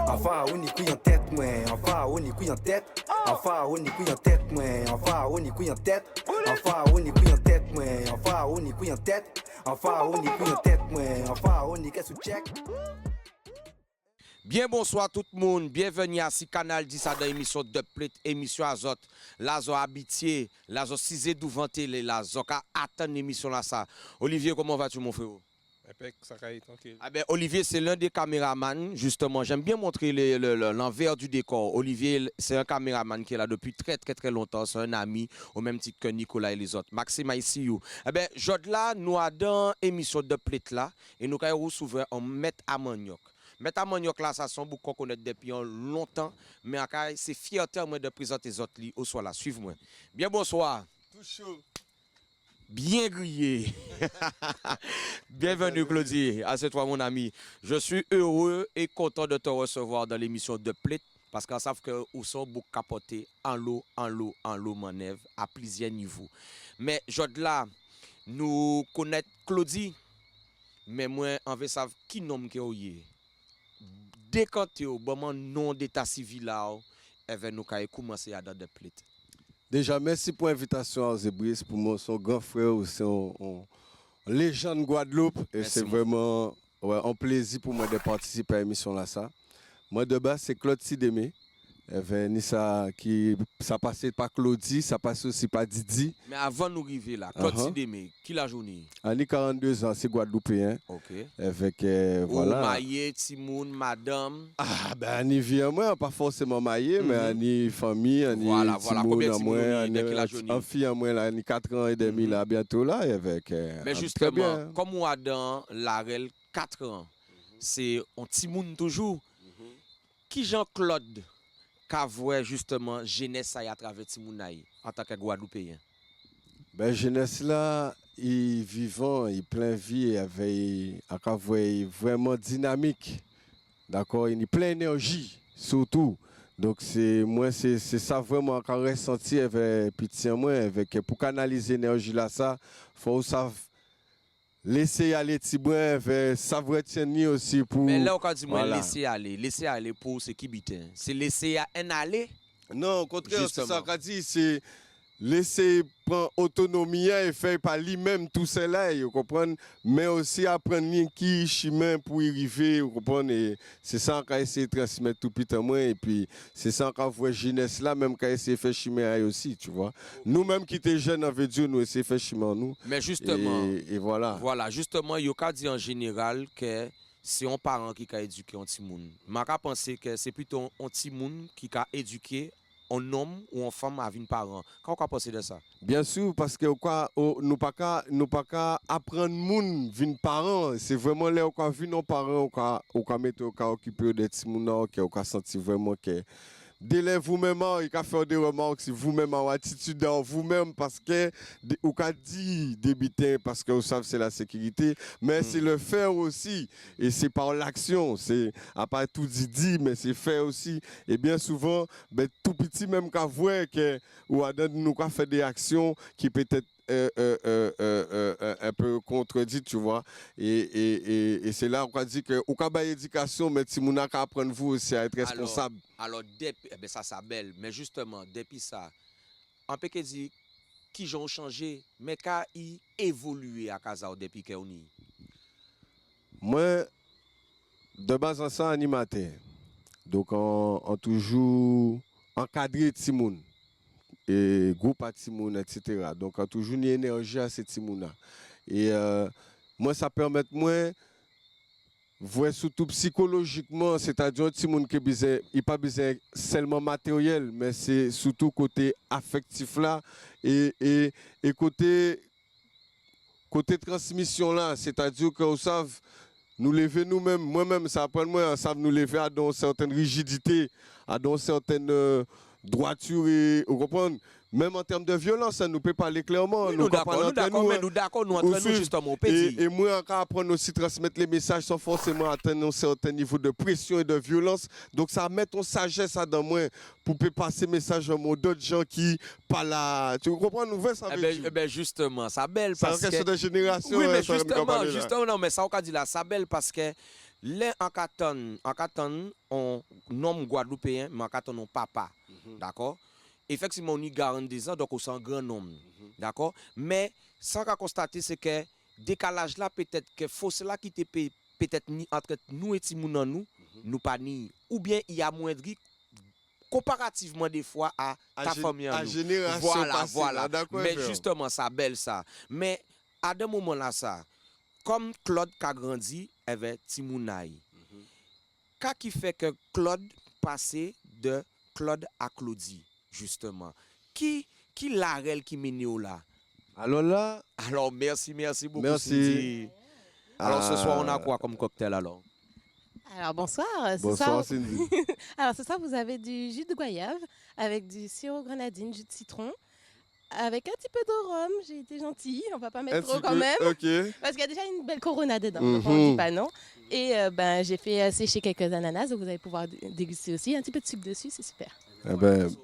Enfin, on y couille en tête, moi. Enfin, on y couille en tête. Enfin, on y couille en tête, moi. Enfin, on y couille en tête. Enfin, on y couille en tête, moi. Enfin, on y couille en tête. Enfin, on y couille en tête, moi. Enfin, on y qu'est-ce que check. Bien bonsoir tout le monde, bienvenue à ce canal 10 dans l'émission de Plate, émission Azote. Lazo habitié, Lazo 6 devant télé, Lazo ka attend l'émission là ça. Olivier, comment vas-tu mon frère? Ça caille tranquille. Ah ben, Olivier, c'est l'un des caméramans, justement. J'aime bien montrer l'envers du décor. Olivier, c'est un caméraman qui est là depuis très longtemps. C'est un ami, au même titre que Nicolas et les autres. Maxime, I see you. Eh bien, là, nous avons dans l'émission de Plate là, et nous avons souvent en mettre à manioc. Mettre à manioc là, ça sont beaucoup qu'on connaît depuis longtemps, mais c'est fierté moi de présenter les autres au soir là. Suivez-moi. Bien bonsoir. Tout chaud. Bien grillé. Bienvenue Claudie, à c'est toi mon ami. Je suis heureux et content de te recevoir dans l'émission de Plate parce qu'on sait que nous sommes beaucoup capotés en l'eau, manèvre à plusieurs niveaux. Mais là, nous connaissons Claudie, mais moi, on veut savoir qui nomme que est. Décanté au bon nom d'état civil là, et nous allons commencer à dans de Plate. Déjà, merci pour l'invitation à Zébris. Pour moi, son grand frère, c'est une légende Guadeloupe. Et c'est vraiment un plaisir pour moi de participer à l'émission là. Ça. Moi, de base, c'est Claude Sidemé. Ça passait par Claudie, ça passait aussi par Didi. Mais avant de nous arriver là, Claude Sidemé, qui la journée? Annie 42 ans, c'est Guadeloupéen. Ok. Avec, voilà. Marié, Timoun, madame. Ah, ben, Annie vient moi, pas forcément marié, mais Annie famille, Annie voilà. Combien de moi, en fille, moi, là, Annie 4 ans et demi, là, bientôt là, avec. Mais justement, comme on a dans l'AREL 4 ans, c'est un Timoun toujours. Qui Jean-Claude? Qu'a justement jeunesse à travers Timounaï en tant que Guadeloupéen? Ben jeunesse là, il vivant, il plein vie, il avait vraiment dynamique. D'accord, il est plein d'énergie surtout. Donc c'est ça vraiment qu'on ressenti avec petit moi avec pour canaliser l'énergie là ça, faut savoir laisser aller Tibouin vers savoir tenir aussi pour. Mais là, quand dit moi laisser aller pour ce qui bite. C'est laisser un aller? Non, au contraire, c'est ça qu'on dit, c'est laisser prendre autonomie et faire par lui-même tout cela, vous comprenez? Mais aussi apprendre qui chemin pour y arriver, vous comprenez? C'est ça qu'on a essayé de transmettre tout petit moi et puis c'est ça qu'on voit jeunesse là, même qu'on a essayé de faire chemin aussi, tu vois. Nous-mêmes qui étions jeunes avec Dieu, nous essayons de faire chemin nous. Mais justement, et voilà. Voilà, justement, il y a dit en général que c'est un parent qui a éduqué un petit monde. Je pense que c'est plutôt un petit monde qui a éduqué un homme ou une femme avec un parent. Quand on pense de ça? Bien sûr, parce que nous pas qu'à apprendre moun vin parents, c'est vraiment là où on vu nos parents on mettre au cas occuper des petits moun qui on senti vraiment que dès vous-même, il a fait des remarques si vous-même en attitude dans vous-même parce que ou qu'a dit débiter parce que vous savez c'est la sécurité, mais c'est le faire aussi et c'est par l'action, c'est à part tout dit mais c'est faire aussi et bien souvent ben, tout petit même qu'à voir que ou à nous qu'a fait des actions qui peut-être un peu contredit, tu vois. Et c'est là qu'on dit que au cas d'éducation, mais si vous apprendre vous aussi à être responsable. Alors ça c'est belle, mais justement, depuis ça, on peut dire qui ont changé, mais qu'a évolué à Casa depuis qu'on y. Moi, de base en ça animateur. Donc on toujours encadré Timoun. Et groupe à Timoun, etc. Donc, on a toujours une énergie à ces Timouna. Et moi, ça permet moi voir surtout psychologiquement, c'est-à-dire Timoun qui n'est pas besoin seulement matériel, mais c'est surtout côté affectif là et côté transmission là, c'est-à-dire que vous savez nous lever nous-mêmes, moi-même, ça apprend moi, ça nous lever à dans certaines rigidités, à dans certaines droitures, vous comprenez? Même en termes de violence, ça nous peut parler clairement. Oui, nous d'accord, nous entre nous justement au petit. Et moi, quand apprendre aussi transmettre les messages sans forcément atteindre un certain niveau de pression et de violence. Donc ça met ton sagesse dans moi pour passer message à d'autres gens qui pas là. Tu comprends nous ça eh ben justement, ça belle parce que c'est une question de génération. Oui, mais justement, non, mais ça on dit là, ça belle parce que Les en Caton, on nomme Guadeloupéen, mais en Caton, on papa. D'accord? Effectivement, on y garde des ans, donc on s'en grand nombre. D'accord? Mais, sans qu'à constater, c'est que décalage là, peut-être que fossé là qui était peut-être ni entre nous et Timoun nous pas ni. Ou bien il y a moins de comparativement des fois à ta famille. À génération Voilà, passée, voilà. d'accord, Mais frère. justement, ça belle ça. Mais à des moments là, ça, comme Claude qui a grandi avec Timounaï, qu'est-ce qui fait que Claude passait de Claude à Claudie, justement? Qui l'arel qui mène là? Alors là, Alors, merci beaucoup. Merci. Cindy. Alors, ce soir, on a Ah. quoi comme cocktail alors? Alors bonsoir. bonsoir Cindy. Alors ce soir, vous avez du jus de goyave avec du sirop grenadine, jus de citron, avec un petit peu de rhum. J'ai été gentille, on va pas mettre trop quand même. Ok. Parce qu'il y a déjà une belle Corona dedans, donc on ne dit pas non. Et ben, j'ai fait sécher quelques ananas, donc vous allez pouvoir déguster aussi. Un petit peu de sucre dessus, c'est super. Eh ben,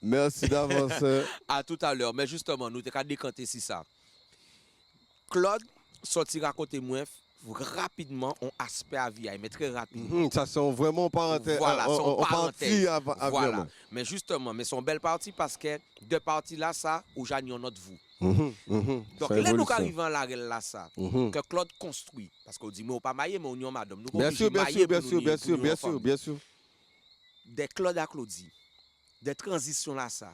merci d'avance. À tout à l'heure. Mais justement, nous t'avons décanté si ça. Claude sortira côté moi rapidement on aspect à vie, mais très rapidement. Ça sont vraiment parenthèses. Voilà, son partie à voilà. vraiment. Mais justement, mais son belle partie parce que deux parties là, ça, où j'ai notre vous. Donc, là, nous arrivons à la là, ça, que Claude construit. Parce qu'on dit, mais on pas maillé, mais on y a madame. Nous, Bien sûr. Des Claude à Claudie. Des transitions là, ça.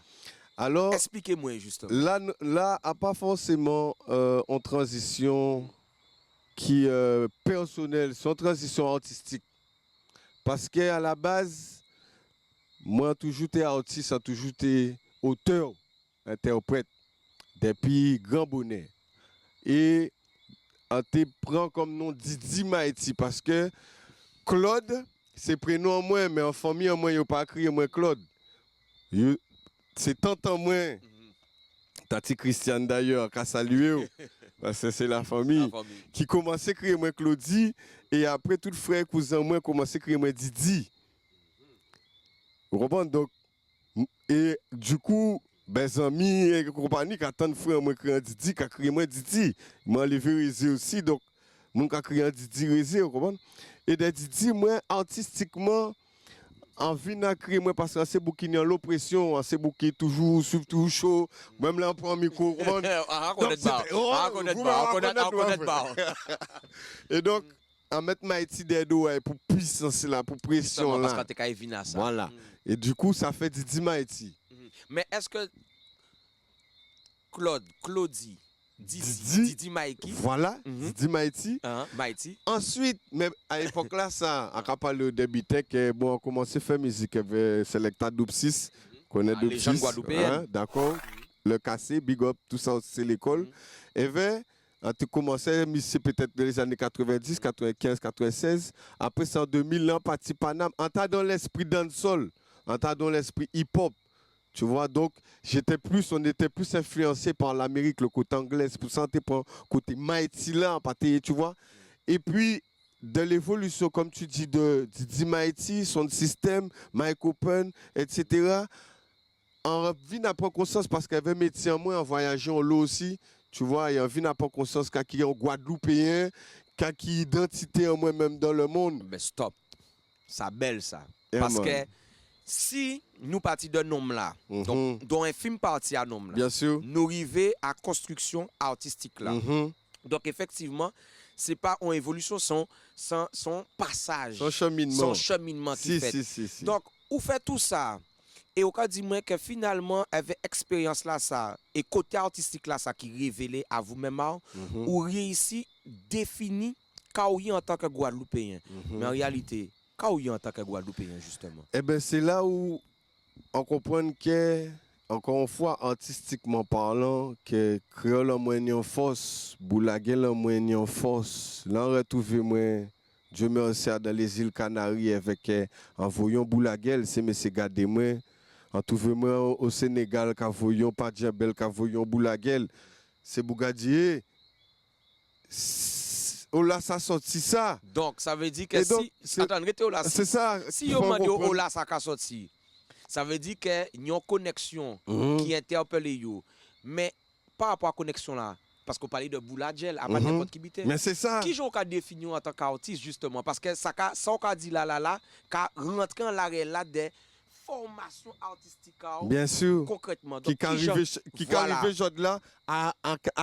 Alors, expliquez-moi justement. là, à pas forcément en transition qui personnelle, c'est en transition artistique. Parce qu'à la base, moi, toujours été artiste, toujours été auteur, interprète, depuis Grand Bonnet. Et on te prend comme nom Didi Maïti parce que Claude, c'est prénom en moi, mais en famille en moi, il n'y a pas crié moi Claude. C'est tant en moi. Tati Christiane d'ailleurs, qui a salué. Parce que c'est la famille qui commençait à crier moi Claudie. Et après, tout frère cousin moi commençait à crier moi Didi. Vous comprenez? Donc, et du coup, mes amis et compagnie qui attendent frère moi crier Didi, qui a crié moi Didi. Ils m'ont enlevé Rézé aussi. Donc, mon qui a crié Didi Rézé, vous comprenez? Et de Didi, moi, artistiquement, envie de créer moi parce que c'est beaucoup qui l'oppression, c'est beaucoup qui toujours suivre toujours chaud, même là on prend micro. Et donc en mettre Maïti des doigts pour puissance là, pour pression là. Parce que t'es qu'à ça. Voilà. Et du coup ça fait Didi Maïti. Mais est-ce que Claudie, Didi Maïki. Voilà, Didi Maïti. Maïti. Ensuite, mais à l'époque là, ça, on parle de Debitec, bon, on commençait à faire musique avec Selecta Doupsis, connaît Doupsis. Les jeunes Guadeloupéens. D'accord. Le Cassé, Big Up, tout ça, c'est l'école. Et bien, on a commencé à musique peut-être dans les années 90, 95, 96. Après ça, en 2000, on parti Paname. On t'a dans l'esprit dancehall, on t'a dans l'esprit hip-hop. Tu vois, donc on était plus influencé par l'Amérique, le côté anglais, pour ça pour le côté Maïti là, tu vois. Et puis, de l'évolution, comme tu dis, de Didi Maïti, son système, Mike Open, etc., on vient à prendre conscience parce qu'il y avait métier en moi, en voyageant en l'eau aussi, tu vois, et on vient à prendre conscience qu'il y a un Guadeloupéen, qu'il y a une identité en moi-même dans le monde. Mais stop, ça belle ça. Yeah, parce man. que si nous partons de nom là, donc dont un film parti à nom là, Bien sûr. nous arrivons à construction artistique là. Donc effectivement, c'est pas une évolution, son passage, Son cheminement qui fait. Si. Donc, on fait tout ça. Et au cas dit moi que finalement, avec expérience là ça et côté artistique là ça qui révélé à vous-même, ou réussi défini Kaouye en tant que Guadeloupéen. Mais en réalité, Kaouye en tant que Guadeloupéen justement. Eh bien, c'est là où on comprend que, encore une fois, artistiquement parlant, que créole en moyen en force, Boulaguel en moyen en force. Là, on retrouve moi, Dieu merci, dans les îles Canaries avec en voyant Boulaguel, c'est mais c'est gardé moi. En trouve moi au Sénégal, quand voyons pas Djabel, quand voyons Boulaguel, c'est Bougadier. Oh là, ça sorti ça. Donc, ça veut dire que donc, si... Attends, c'est ça. Si yo mande oh là, ça a sorti, ça veut dire qu'il y a une connexion qui interpelle yo. Mais par rapport à la connexion là, parce qu'on parlait de Bouladjel, à n'importe qui bité. Mais c'est ça. Qui j'en ka défini en tant qu'artiste justement parce que ça on ka dit là ka rentrer en l'arrêt là des formations artistiques Bien sûr. concrètement. Qui Donc, arrive là à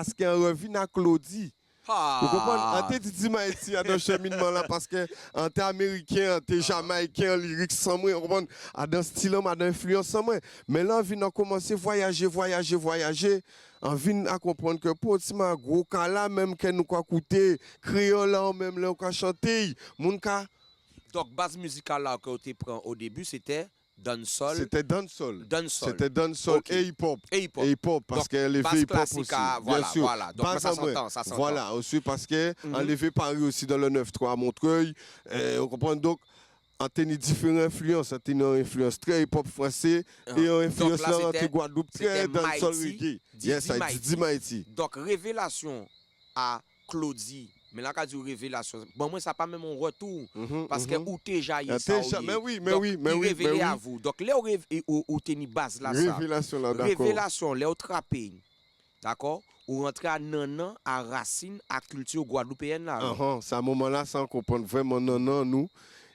ce qu'il revienne à Claudie. Vous comprenez? En te dit Maïti à dans cheminement là parce que en t'es américain, en t'es jamaïcain, en lyrique sans moi, vous comprenez? À dans style, à dans influence sans moi. Mais là on vient à commencer voyager. On vient à comprendre que pour un gros cas là même que nous quoi écouter, créole là même là quoi chanter, moun ka. Donc base musicale là que tu prends au début c'était dancehall. C'était dancehall. C'était dancehall okay. et hip-hop. Et hip-hop parce qu'elle est hip-hop aussi. Voilà, bien sûr. Voilà. Donc ça s'entend. Voilà, aussi parce que enlevé Paris aussi dans le 9-3 à Montreuil. On comprend donc en tenant différentes influences, en tenant une influence très hip-hop français et une influence là en Guadeloupe très dancehall reggae. Yes, Didi Maïti. Donc révélation à Claudie. Mais là, quand tu révélation, bon, moi, ça pas même un retour. Parce que où t'es jailli ça. Mais oui. Révélé à vous. Donc, là, où t'es ni base là, ça. Révélation là, d'accord. Révélation, là, où trappé. D'accord? Ou rentrer à nanan, à racine, à culture guadeloupéenne là. C'est à un moment là, sans comprendre vraiment nanan, nous.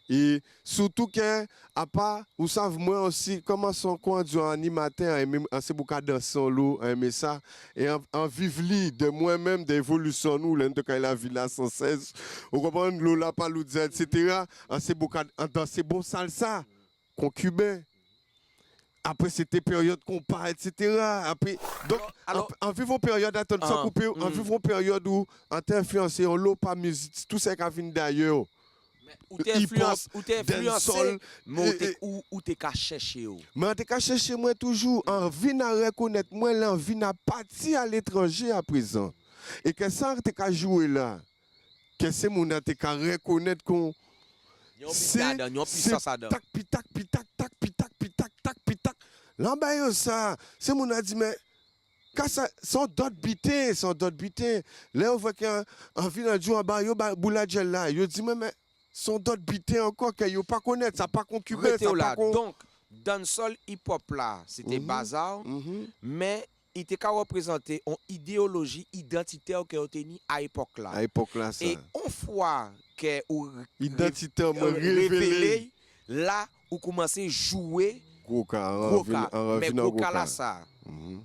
Et surtout que, à part, vous savez, moi aussi, comment son conduit animateur, c'est beaucoup de solo, aimer ça, et en vivre de moi-même, d'évolution, nous, là, quand il a vu là sans cesse, vous comprenez, Lola Paloudia, etc., c'est beaucoup dans ces bons salsa, concubins. Après, c'était période compas, etc. Après, donc, en vivant période, attends, sans couper, en vivant période où, en t'influencé, on l'a pas musique, tout ça qui vient d'ailleurs. Ou t'es influencé, mais où t'es qu'à chercher. Mais t'es qu'à chercher moi toujours, en vient à reconnaître moi, là, en vient à partir à l'étranger à présent. Et que ça, t'es qu'à jouer là. Que c'est mon t'es qu'à reconnaître qu'on. C'est tac, pitac. Là, ben, ça, c'est mon a dit, mais. Son d'autres bités. Là, on voit qu'en vient à jouer en bas, il y a Bouladjel là. Il dit, mais. Sont d'autres bités encore qu'ils ne pas connaître, ça pas concubé. Donc, dancehall hip-hop là, c'était bazar, mais il était qu'à représenter une idéologie identitaire qui a tenu à l'époque là. Ça. Et une fois que identitaire révélé, là, vous commencez à jouer. Mais Goka là, ça.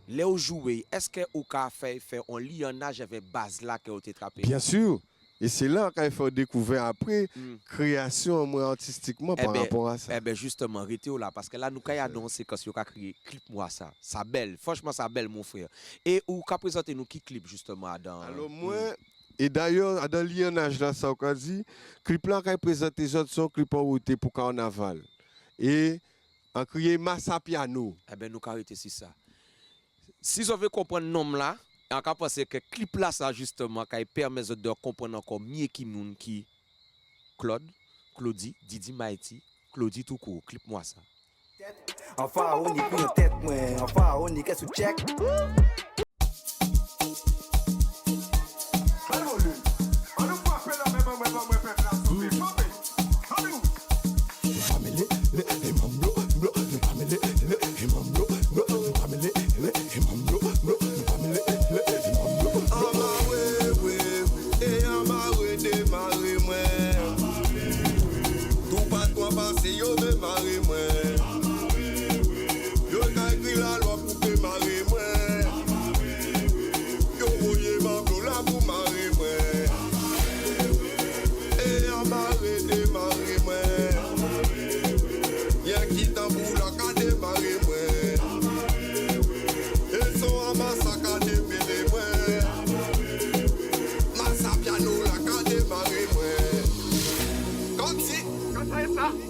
Là où jouer, est-ce que vous avez fait un lionnage avec base là qui a été trappé? Bien sûr. Et c'est là qu'il faut découvrir après création moi artistiquement par rapport à ça. Eh bien justement, arrêtez là parce que là nous quand annoncé quand vous avez créé clip moi ça belle, franchement ça belle mon frère. Et ou qu'a présenté nous qui clip justement dans. Alors moi et d'ailleurs dans lionnage là ça on dit clip là qu'il présente les autres son clip en route pour carnaval. Et en créé Massa Piano. Eh bien nous arrêter c'est ça. Si vous veut comprendre le nom là on peut penser que clip là, ça justement, qui permet de comprendre encore mieux qui Claudie, Didi Maïti, Claudie tout court, clip moi ça. Enfin, on y couille en tête, moi. Enfin, on y qu'est-ce que check.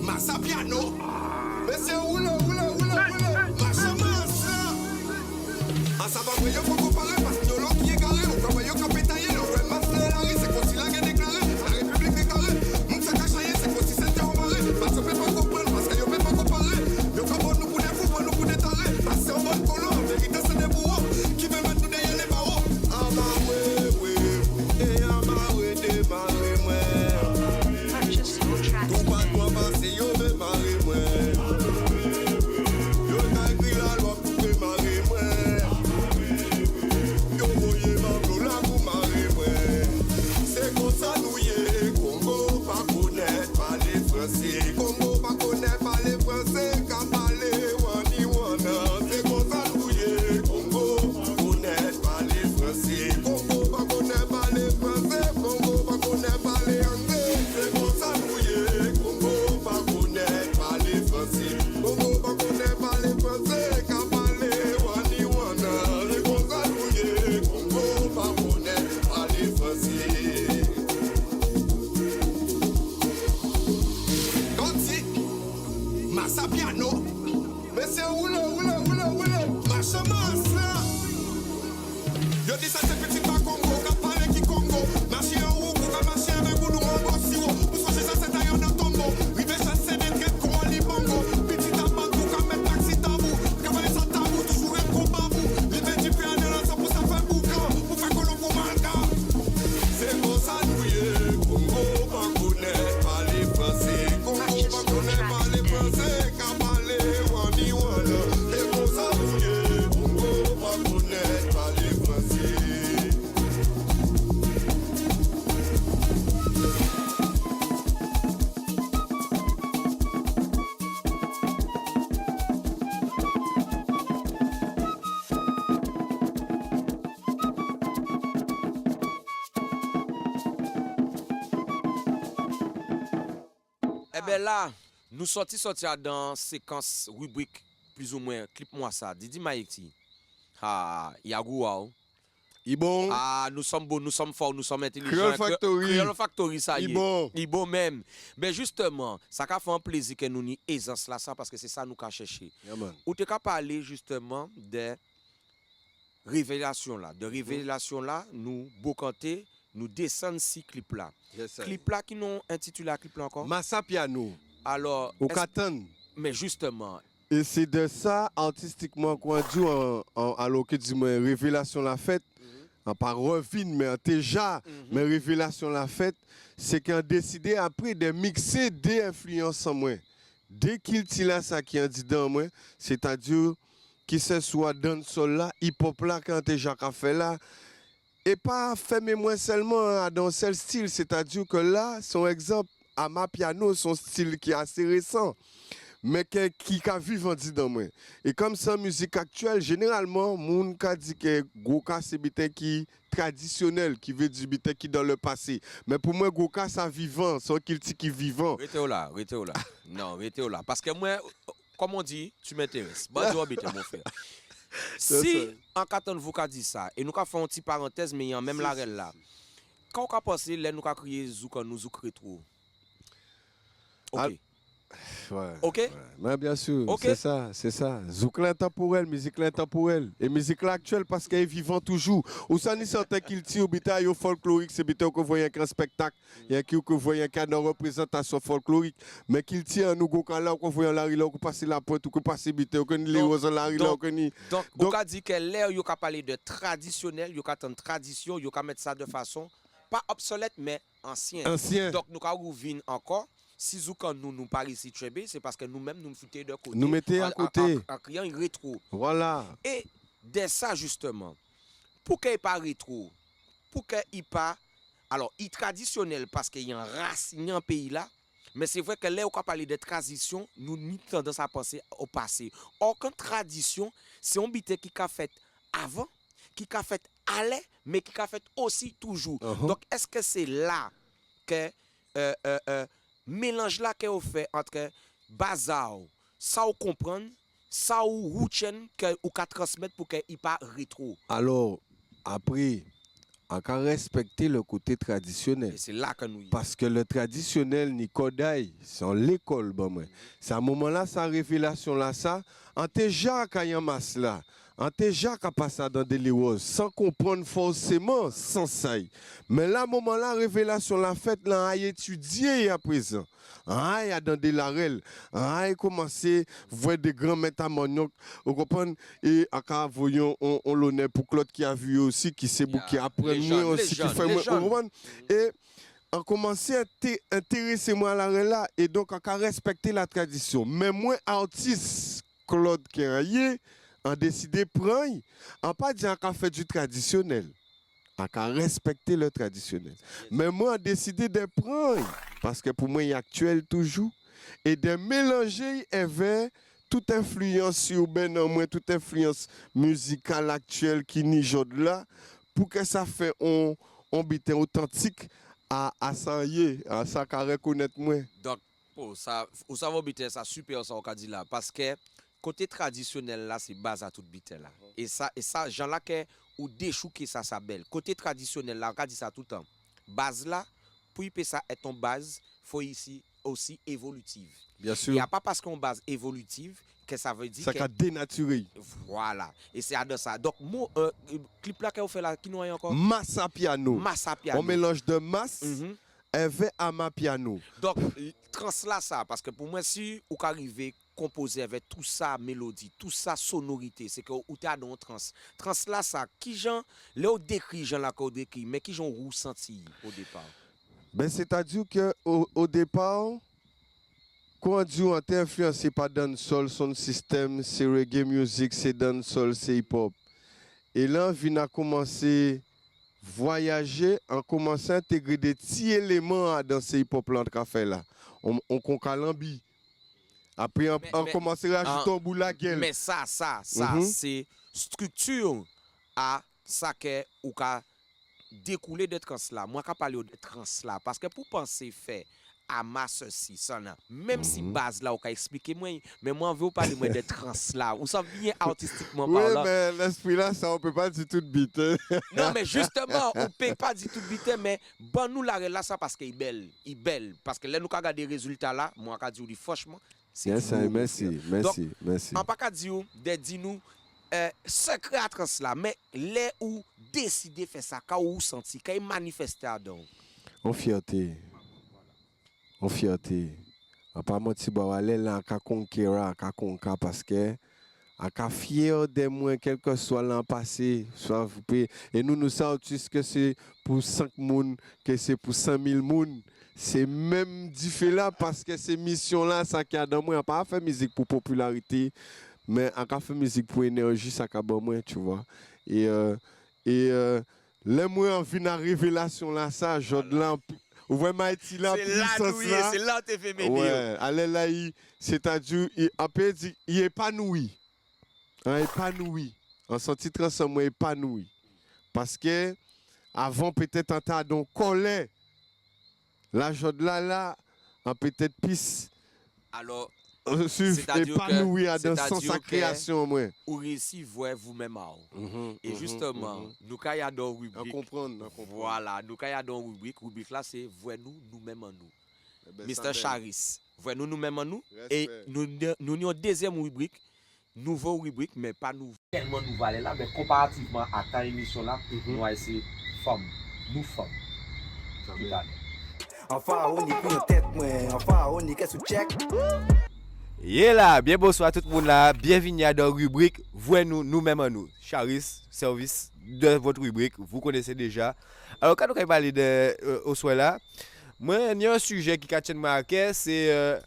Massa Piano. Mais c'est oula. Ça va briller, faut comparer parce que nous l'autre qui est carré. On va voyer qu'on peut tailler. Le vrai masque de la rue, c'est comme si la guerre déclarée. La République déclarée. Moun ça cache rien, c'est comme si c'était embarré. Parce qu'on peut pas comprendre, parce qu'on peut pas comparer. Nous comprendre nous pour des fous, pas nous pour des tarés. Parce que c'est en mode colon, en vérité c'est des bourreaux. Qui veut mettre nous derrière les barreaux. Ah bah oui. Et ah bah oui, démarrer moi. Tout pas toi passer, yo veut marrer moi. Gonzi, Massa Piano, mais c'est oula, marche massa. Yo dis ça c'est petit pas Congo, qu'a parlé qui Congo, marche en roue, qu'a marché avec vous nous en bossio, pour changer ça c'est d'ailleurs dans tombeau, rive chasser des traits comme on lit bongo, petit tabac, qu'a mettre taxi tabou, qu'a parlé sans tabou, toujours un combat vous, rive du piano là ça pour ça fait boucan, pour faire que l'on pour malga. C'est pour ça nouiller, Congo pas connaître pas les Français, Congo pas connaître pas les Français, qu'a parlé wani wana, c'est pour ça nouiller, Congo pas connaître pas les Français. Eh bien là, nous sortis dans séquence rubrique plus ou moins clip-moi ça. Didi Maïti. Ah, Yagouao. Ibon, Ah, nous sommes beaux, nous sommes forts, nous sommes intelligents. Creole Factory. Creole Factory, ça y est. Ibon. Ibo même. Mais justement, ça a fait un plaisir que nous n'y aisance là ça parce que c'est ça nous qu'a cherché. Yeah, man. Ou te qu'a parler justement des révélations là. De révélations là, nous bocanter, nous descendre si clip là. Yes, sir. Clip là qui nous intitulé clip là encore. Massa Piano, Alors, au est-ce- Katan. mais justement, Et c'est de ça, artistiquement, qu'on dit, alors que dis moi révélation la fête, en pas revin, mais en déjà, mais révélation la fête, c'est qu'on a décidé après de mixer des influences en moi. Dès qu'il tire ça qui en dit dans moi, c'est-à-dire que ce soit dancehall là, hip-hop là, quand déjà qu'a fait là, et pas fait mais moi seulement dans ce style, c'est-à-dire que là, son exemple, à ma piano, son style qui est assez récent, mais qui a vivant dit dans moi. Et comme ça, musique actuelle, généralement, moun ka dit que Goka c'est bité qui traditionnel, qui veut dire bité qui dans le passé. Mais pour moi, Goka ça vivant, son kilti qui vivant. restez là. Non, restez là. Parce que moi, comme on dit, tu m'intéresses. Bon, Dieu, mon frère. Si, en carton vous qu'a dit ça, et nous qu'a fait une petite parenthèse, mais il y a même la règle là. Quand on a pensé, là, nous qu'a crié Zouk, nous Zouk rétro. Ok. Ah, Ouais. Ok? Ouais. Mais bien sûr, Ok. c'est ça. Zouk l'intemporel, musique l'intemporel. Et musique actuelle parce qu'elle est vivante toujours. Ou ça ni certain qu'il tire au bitaille au folklorique, c'est bitaille que vous voyez un spectacle, il y a qui que vous voyez une représentation folklorique, mais qu'il tire nous go là qu'on voyez la rue là qu'on passe la pointe ou qu'on passe bitaille qu'on les roses la rue là qu'on ni. Donc, on a dit que l'air, il a parlé de traditionnel, il a une tradition, il a mettre ça de façon, pas obsolète, mais ancien. Ancien. Donc, nous avons ouvert encore. Si Zoukan nous parle ici très bien, c'est parce que nous-mêmes nous foutons de côté. Nous mettez à côté. En criant rétro. Voilà. Et de ça, justement, pour qu'il n'y ait pas rétro, pour qu'il n'y ait pas. Alors, il est traditionnel parce qu'il y a une race, il y a un pays là. Mais c'est vrai que là, on parle de tradition, nous avons tendance à penser au passé. Or, quand tradition, c'est un bité qui a fait avant, qui a fait aller, mais qui a fait aussi toujours. Donc, est-ce que c'est là que. Mélange là qu'on fait entre bazar, ça ou comprendre, ça ou routine ou qu'à transmettre pour qu'il pas rétro. Alors, après, on peut respecter le côté traditionnel. Et c'est là que nous y Parce que le traditionnel, ni Kodaï, c'est en l'école. Bon, ouais. C'est à un moment-là, sa révélation là, ça, on te déjà qu'à masse là. On te déjà qu'à passer dans des lieux sans comprendre forcément, sans ça. Mais là, à un moment-là, révélation la faite, là, a étudié à présent. Ah, il y a dans des larelles. Ah, il a commencé à voir des grands métamoniques. Vous comprenez? Et à voyons, on l'honneur pour Claude qui a vu aussi, qui s'est qui apprend mieux aussi, qui fait moins. Et on commencé à intéresser moi à l'arrêt là. Et donc, on a respecté la tradition. Mais moi, artiste Claude Keraye, on décidé de prendre, on pas dire qu'on fait du traditionnel. On a respecté le traditionnel. Mais moi, on décidé de prendre, parce que pour moi, il est actuel toujours, et de mélanger avec toute influence urbaine en moi, toute influence musicale actuelle qui n'y jode là, pour que ça fait un bitin authentique à ça y est, à ça qu'à reconnaître moi. Donc, pour ça, va biter ça super ça on dit là parce que côté traditionnel là c'est base à toute bite là. Et ça gens là que ou déchouquer ça belle. Côté traditionnel là on dit ça tout le temps. base là, pour y ça est ton base, faut ici aussi évolutive. Bien Il sûr. n'y a pas parce qu'on base évolutive que ça veut dire Ça que a dénaturé. voilà. Et c'est de ça. Donc mon clip là qu'on fait là qui nous a encore Massa piano. Massa piano. On mélange de masse Mhm. avec ama piano. Donc trans là ça parce que pour moi si ou arriver composer avec tout ça mélodie, tout ça sonorité, c'est que ou t'as dans trans. Trans là ça qui gens là on décrit gens là qu'on décrit mais qui gens ressenti au départ. Ben, c'est-à-dire que au départ, quand on est influencé par dancehall, son système, c'est reggae music, c'est dancehall, c'est hip-hop. Et là, on a commencé à voyager, on commence à intégrer des petits éléments dans ce hip-hop là qu'on fait là. On conquête l'ambi. Après, on commence à rajouter un bout la gueule. Mais ça, Mhm. c'est structure à ça que ou ka découler de trans là. Moi, je parle de trans là parce que pour penser faire à ma ceci, ça là. Même si base là, ou ka expliquer moi, mais moi, je veux parler moi de trans là. Ou ça bien artistiquement Oui, parlant. mais l'esprit là, ça, on peut pas dire tout bite. Non, mais justement, on ne peut pas dire tout vite, mais bon, nous la là ça parce qu'il est belle. Il est belle. Parce que là, nous regardons les résultats là, moi, je dis franchement, c'est Yes, gros, merci, Donc, merci, merci. en pas qu'à dire, de nous, secret à trans là, mais les ou décider faire ça, quand ou senti, quand il manifeste à donc. En fierté. En fierté. On pas menti ba aller là ka conquérir, ka conquérir parce que à ka fier de moi quel que soit l'an passé, soit vous pouvez et nous sentons que c'est pour 5 moun, que c'est pour 100 000 moun. C'est même différent parce que ces missions là ça qui a dans moi, on pas fait musique pour popularité, mais on a fait musique pour énergie ça ka bon moi, tu vois. Et les moi en vient à révélation là ça, Jodelin ou vraiment être là puissance là. C'est là t'es fait médier. Ouais, allez là c'est-à-dire on peut dire il est épanoui. Épanoui. En senti transformé épanoui. Parce que avant peut-être en tas donc colère. La Jodelin en peut-être plus Alors, épanoui dans c'est-à-dire sens sa que- création moi. ou réussi voir vous-même. Et justement, nous quand y a dans On rubrique. comprend. Voilà, nous quand y a dans rubrique là c'est vois-nous nous-mêmes en nous. Eh ben, Mr. Charis, vois-nous nous-mêmes en nous. Et Respect. nous avons deuxième rubrique, nouveau rubrique, mais pas nouveau. Tellement nous valait là, mais comparativement à ta émission là, nous avons essayé femmes, nous femmes. Enfin, on y couille en tête, moi. Enfin, on y qu'est-ce que check. Yeah là, bien bonsoir tout le monde là. Bienvenue à la rubrique Voyez-nous nous-mêmes en nous. Charis, service de votre rubrique, vous connaissez déjà. Alors quand on parle de au soir là, moi il y a un sujet qui tient à cœur, c'est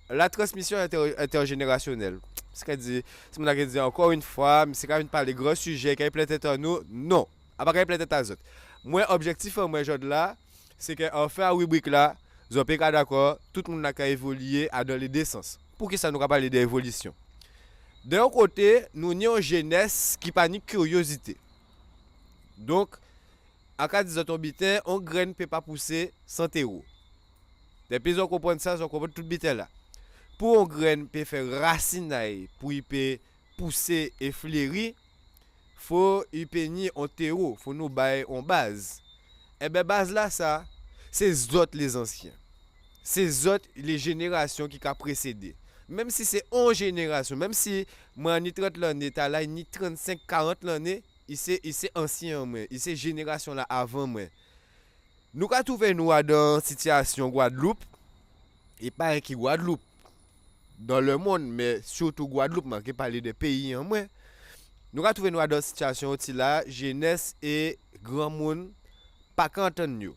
la transmission intergénérationnelle. C'est-à-dire, si on dit encore une fois, c'est quand même pas les gros sujets qui peut-être en nous. Non, à pas peut-être à autres. Moi objectif moi aujourd'hui là, c'est qu'en fait la rubrique là, vous êtes pas d'accord, tout le monde a évolué dans les deux sens. Pour que ça nous parle d'évolution. D'un côté, nous avons une jeunesse qui n'a pas curiosité. Donc, en cas de zotobitin, on graine ne peut pas pousser sans terreau. Depuis on comprend ça, on comprend tout le bitin là. Pour une graine peut faire racine, pour y peut pousser et fleurir, faut y peigner en terreau, faut nous bailler en base. Et bien base là ça, c'est autres les anciens. C'est autres les générations qui ont précédé. Même si c'est 11 générations, même si moi ni 30 l'année, t'as là ni 35 40 l'année, il c'est ancien moi, il c'est génération là avant moi. Nous ka trouver nous dans situation Guadeloupe et pas qui Guadeloupe dans le monde mais surtout Guadeloupe moi qui parler des pays en moi. Nous ka trouver nous dans situation là jeunesse et grand monde pas qu'entendre nous.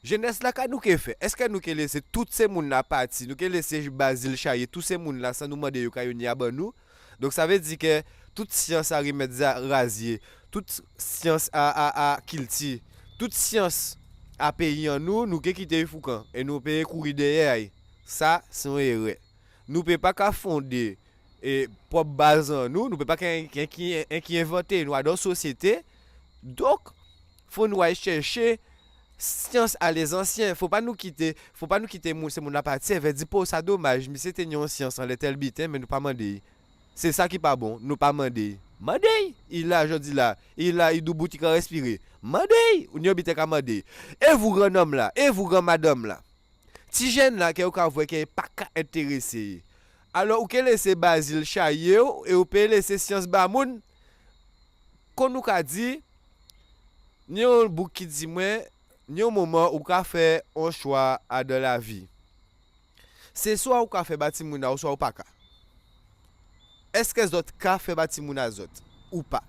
Jeunesse là ka nous ke fait est-ce que nous ke laisser toutes ces moun là parti nous ke laisser Basile Chaye tous ces moun là sans nous demander yo ka yo ni aban nous donc ça veut dire que toute science à remettre rasier toute science à kilti toute science à payer en nous ke quitter Foucan et nous payer courir derrière ça c'est une erreur nous peut pas ka fonder et propre base en nous peut pas qui inventer nous dans société donc faut nous aller chercher science à les anciens, faut pas nous quitter c'est mon parti, elle veut dire pour ça dommage, mais c'était une science en tel bitin mais nous pas demander. C'est ça qui pas bon, nous pas demander. Mandé, il a, je dis là, il a, il doit boutique à respirer. Mandé, ou n'y habite qu'à mandé. Et vous, grand homme là, et vous, grand madame là. Ti jeune là, qui est pas intéressé. Alors, ou qu'elle laisse Basile chayer, et ou peut laisser Science Bamoun, qu'on nous a dit, ni un bout qui dit moi, ni un moment où qu'a fait un choix à de la vie. C'est soit ou qu'a fait bâtiment ou soit ou pas ka. Est-ce que les autres cas fait bâtiment ou pas?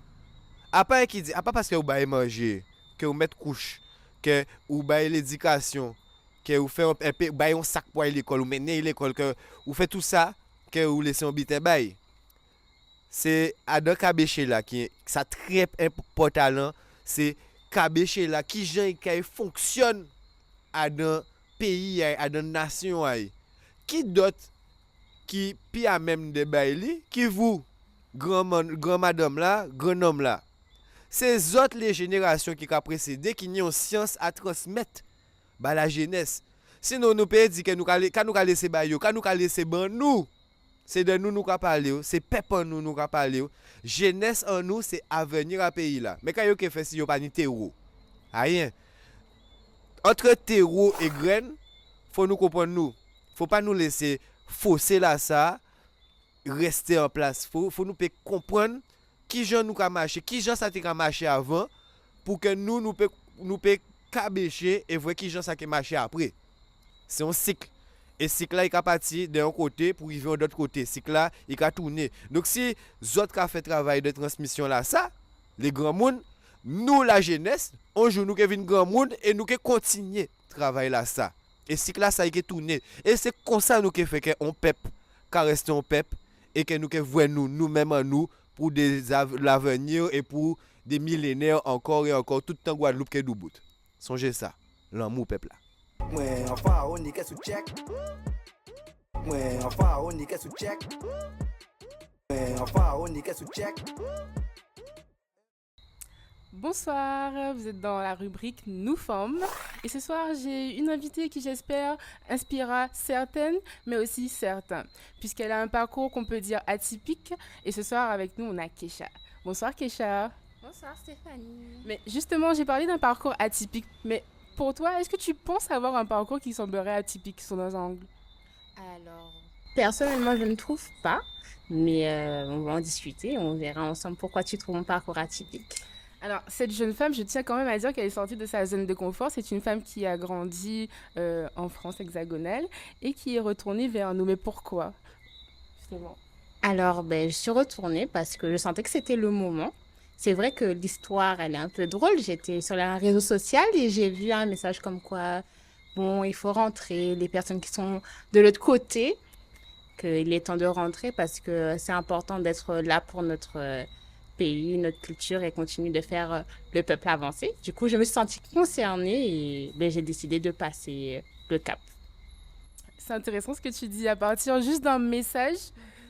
Après qui dit, pas parce que vous baillez manger, que vous mettez couche, que vous baillez l'éducation, que vous faites un sac pour aller à l'école, vous menez à l'école, que vous faites tout ça, que vous laissez un bité bail. C'est à deux cabéché là qui ça très important, c'est cabéché là qui fonctionne à dans pays, à dans nation. Qui d'autre qui pi à même de baili qui vous grand madame là grand homme là ces autres les générations qui a précédé qui n'ont science à transmettre bah la jeunesse sinon nous peut dire que nous quand nous laisser ba yo quand nous laisser ban nous c'est de nous qu'a parler c'est peuple en nous qu'a parler jeunesse en nous c'est avenir à pays là mais quand yo que fait si yo pas ni terreau rien entre terreau et graine faut nous comprendre nous faut pas nous laisser fausser là ça rester en place faut nous comprendre qui gens nous ka marcher qui gens ça te marcher avant pour que nous peut cabécher et voir qui gens ça qui marcher après c'est un cycle et cycle là il ka parti d'un côté pour arriver de l'autre côté cycle là il ka tourner donc si autres ka fait travail de transmission là ça les grands monde nous la jeunesse un jour nous que vinn grand monde et nous que continuer travail là ça et cycle là ça il ka tourner et c'est comme ça nous que fait que on peuple ka rester un peuple et que nous que voyons nous-mêmes en nous pour l'avenir et pour des millénaires encore et encore tout le temps Guadeloupe que bout. Songez ça, l'amour peuple là. Ouais, enfin, on y sous check. Ouais, enfin, on y sous check. Ouais, enfin, on y sous check. Bonsoir, vous êtes dans la rubrique Nous Femmes. Et ce soir, j'ai une invitée qui, j'espère, inspirera certaines, mais aussi certains, puisqu'elle a un parcours qu'on peut dire atypique. Et ce soir, avec nous, on a Keisha. Bonsoir, Keisha. Bonsoir Stéphanie. Mais justement, j'ai parlé d'un parcours atypique. Mais pour toi, est-ce que tu penses avoir un parcours qui semblerait atypique sur nos angles? Alors, personnellement, je ne trouve pas, mais on va en discuter. On verra ensemble pourquoi tu trouves mon parcours atypique. Alors, cette jeune femme, je tiens quand même à dire qu'elle est sortie de sa zone de confort. C'est une femme qui a grandi en France hexagonale et qui est retournée vers nous. Mais pourquoi? Justement. Alors, je suis retournée parce que je sentais que c'était le moment. C'est vrai que l'histoire, elle est un peu drôle. J'étais sur les réseaux sociaux et j'ai vu un message comme quoi, bon, il faut rentrer. Les personnes qui sont de l'autre côté, qu'il est temps de rentrer parce que c'est important d'être là pour notre pays, notre culture et continuer de faire le peuple avancer. Du coup, je me suis sentie concernée et j'ai décidé de passer le cap. C'est intéressant ce que tu dis. À partir juste d'un message,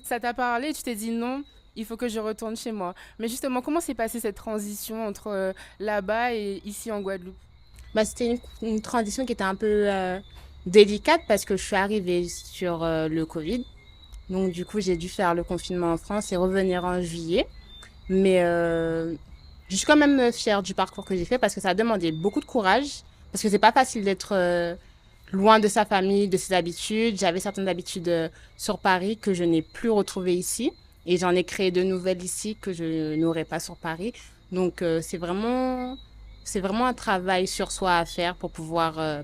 ça t'a parlé et tu t'es dit non, il faut que je retourne chez moi. Mais justement, comment s'est passée cette transition entre là-bas et ici en Guadeloupe? C'était une transition qui était un peu délicate parce que je suis arrivée sur le Covid. Donc, du coup, j'ai dû faire le confinement en France et revenir en juillet. Mais je suis quand même fière du parcours que j'ai fait parce que ça a demandé beaucoup de courage. Parce que c'est pas facile d'être loin de sa famille, de ses habitudes. J'avais certaines habitudes sur Paris que je n'ai plus retrouvées ici. Et j'en ai créé de nouvelles ici que je n'aurais pas sur Paris. Donc, c'est vraiment un travail sur soi à faire pour pouvoir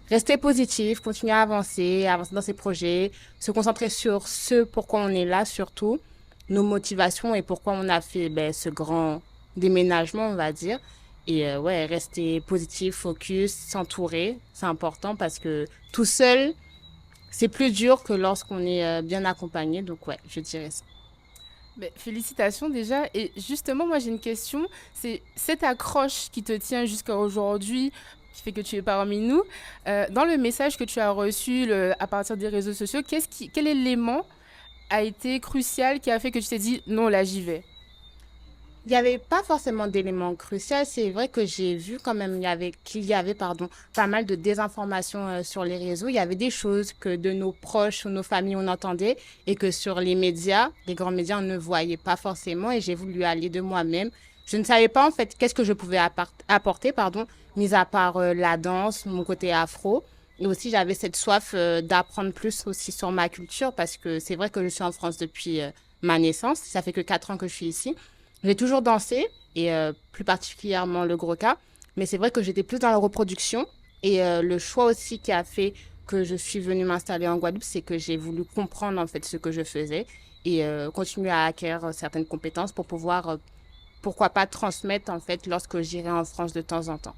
rester positif, continuer à avancer dans ses projets, se concentrer sur ce pourquoi on est là surtout, nos motivations et pourquoi on a fait ce grand déménagement, on va dire. Et rester positif, focus, s'entourer, c'est important parce que tout seul, c'est plus dur que lorsqu'on est bien accompagné. Donc ouais, je dirais ça. Félicitations déjà. Et justement, moi j'ai une question. C'est cette accroche qui te tient jusqu'à aujourd'hui, qui fait que tu es parmi nous. Dans le message que tu as reçu à partir des réseaux sociaux, quel élément a été crucial qui a fait que tu t'es dit non, là j'y vais? Il n'y avait pas forcément d'éléments cruciaux. C'est vrai que j'ai vu quand même qu'il y avait pas mal de désinformation sur les réseaux. Il y avait des choses que de nos proches ou nos familles on entendait et que sur les médias, les grands médias, on ne voyait pas forcément. Et j'ai voulu aller de moi-même. Je ne savais pas en fait qu'est-ce que je pouvais apporter, mis à part la danse, mon côté afro. Et aussi, j'avais cette soif d'apprendre plus aussi sur ma culture parce que c'est vrai que je suis en France depuis ma naissance. Ça fait que 4 ans que je suis ici. J'ai toujours dansé, et plus particulièrement le Gros-Cas, mais c'est vrai que j'étais plus dans la reproduction. Et le choix aussi qui a fait que je suis venue m'installer en Guadeloupe, c'est que j'ai voulu comprendre en fait ce que je faisais et continuer à acquérir certaines compétences pour pouvoir, pourquoi pas, transmettre en fait lorsque j'irai en France de temps en temps.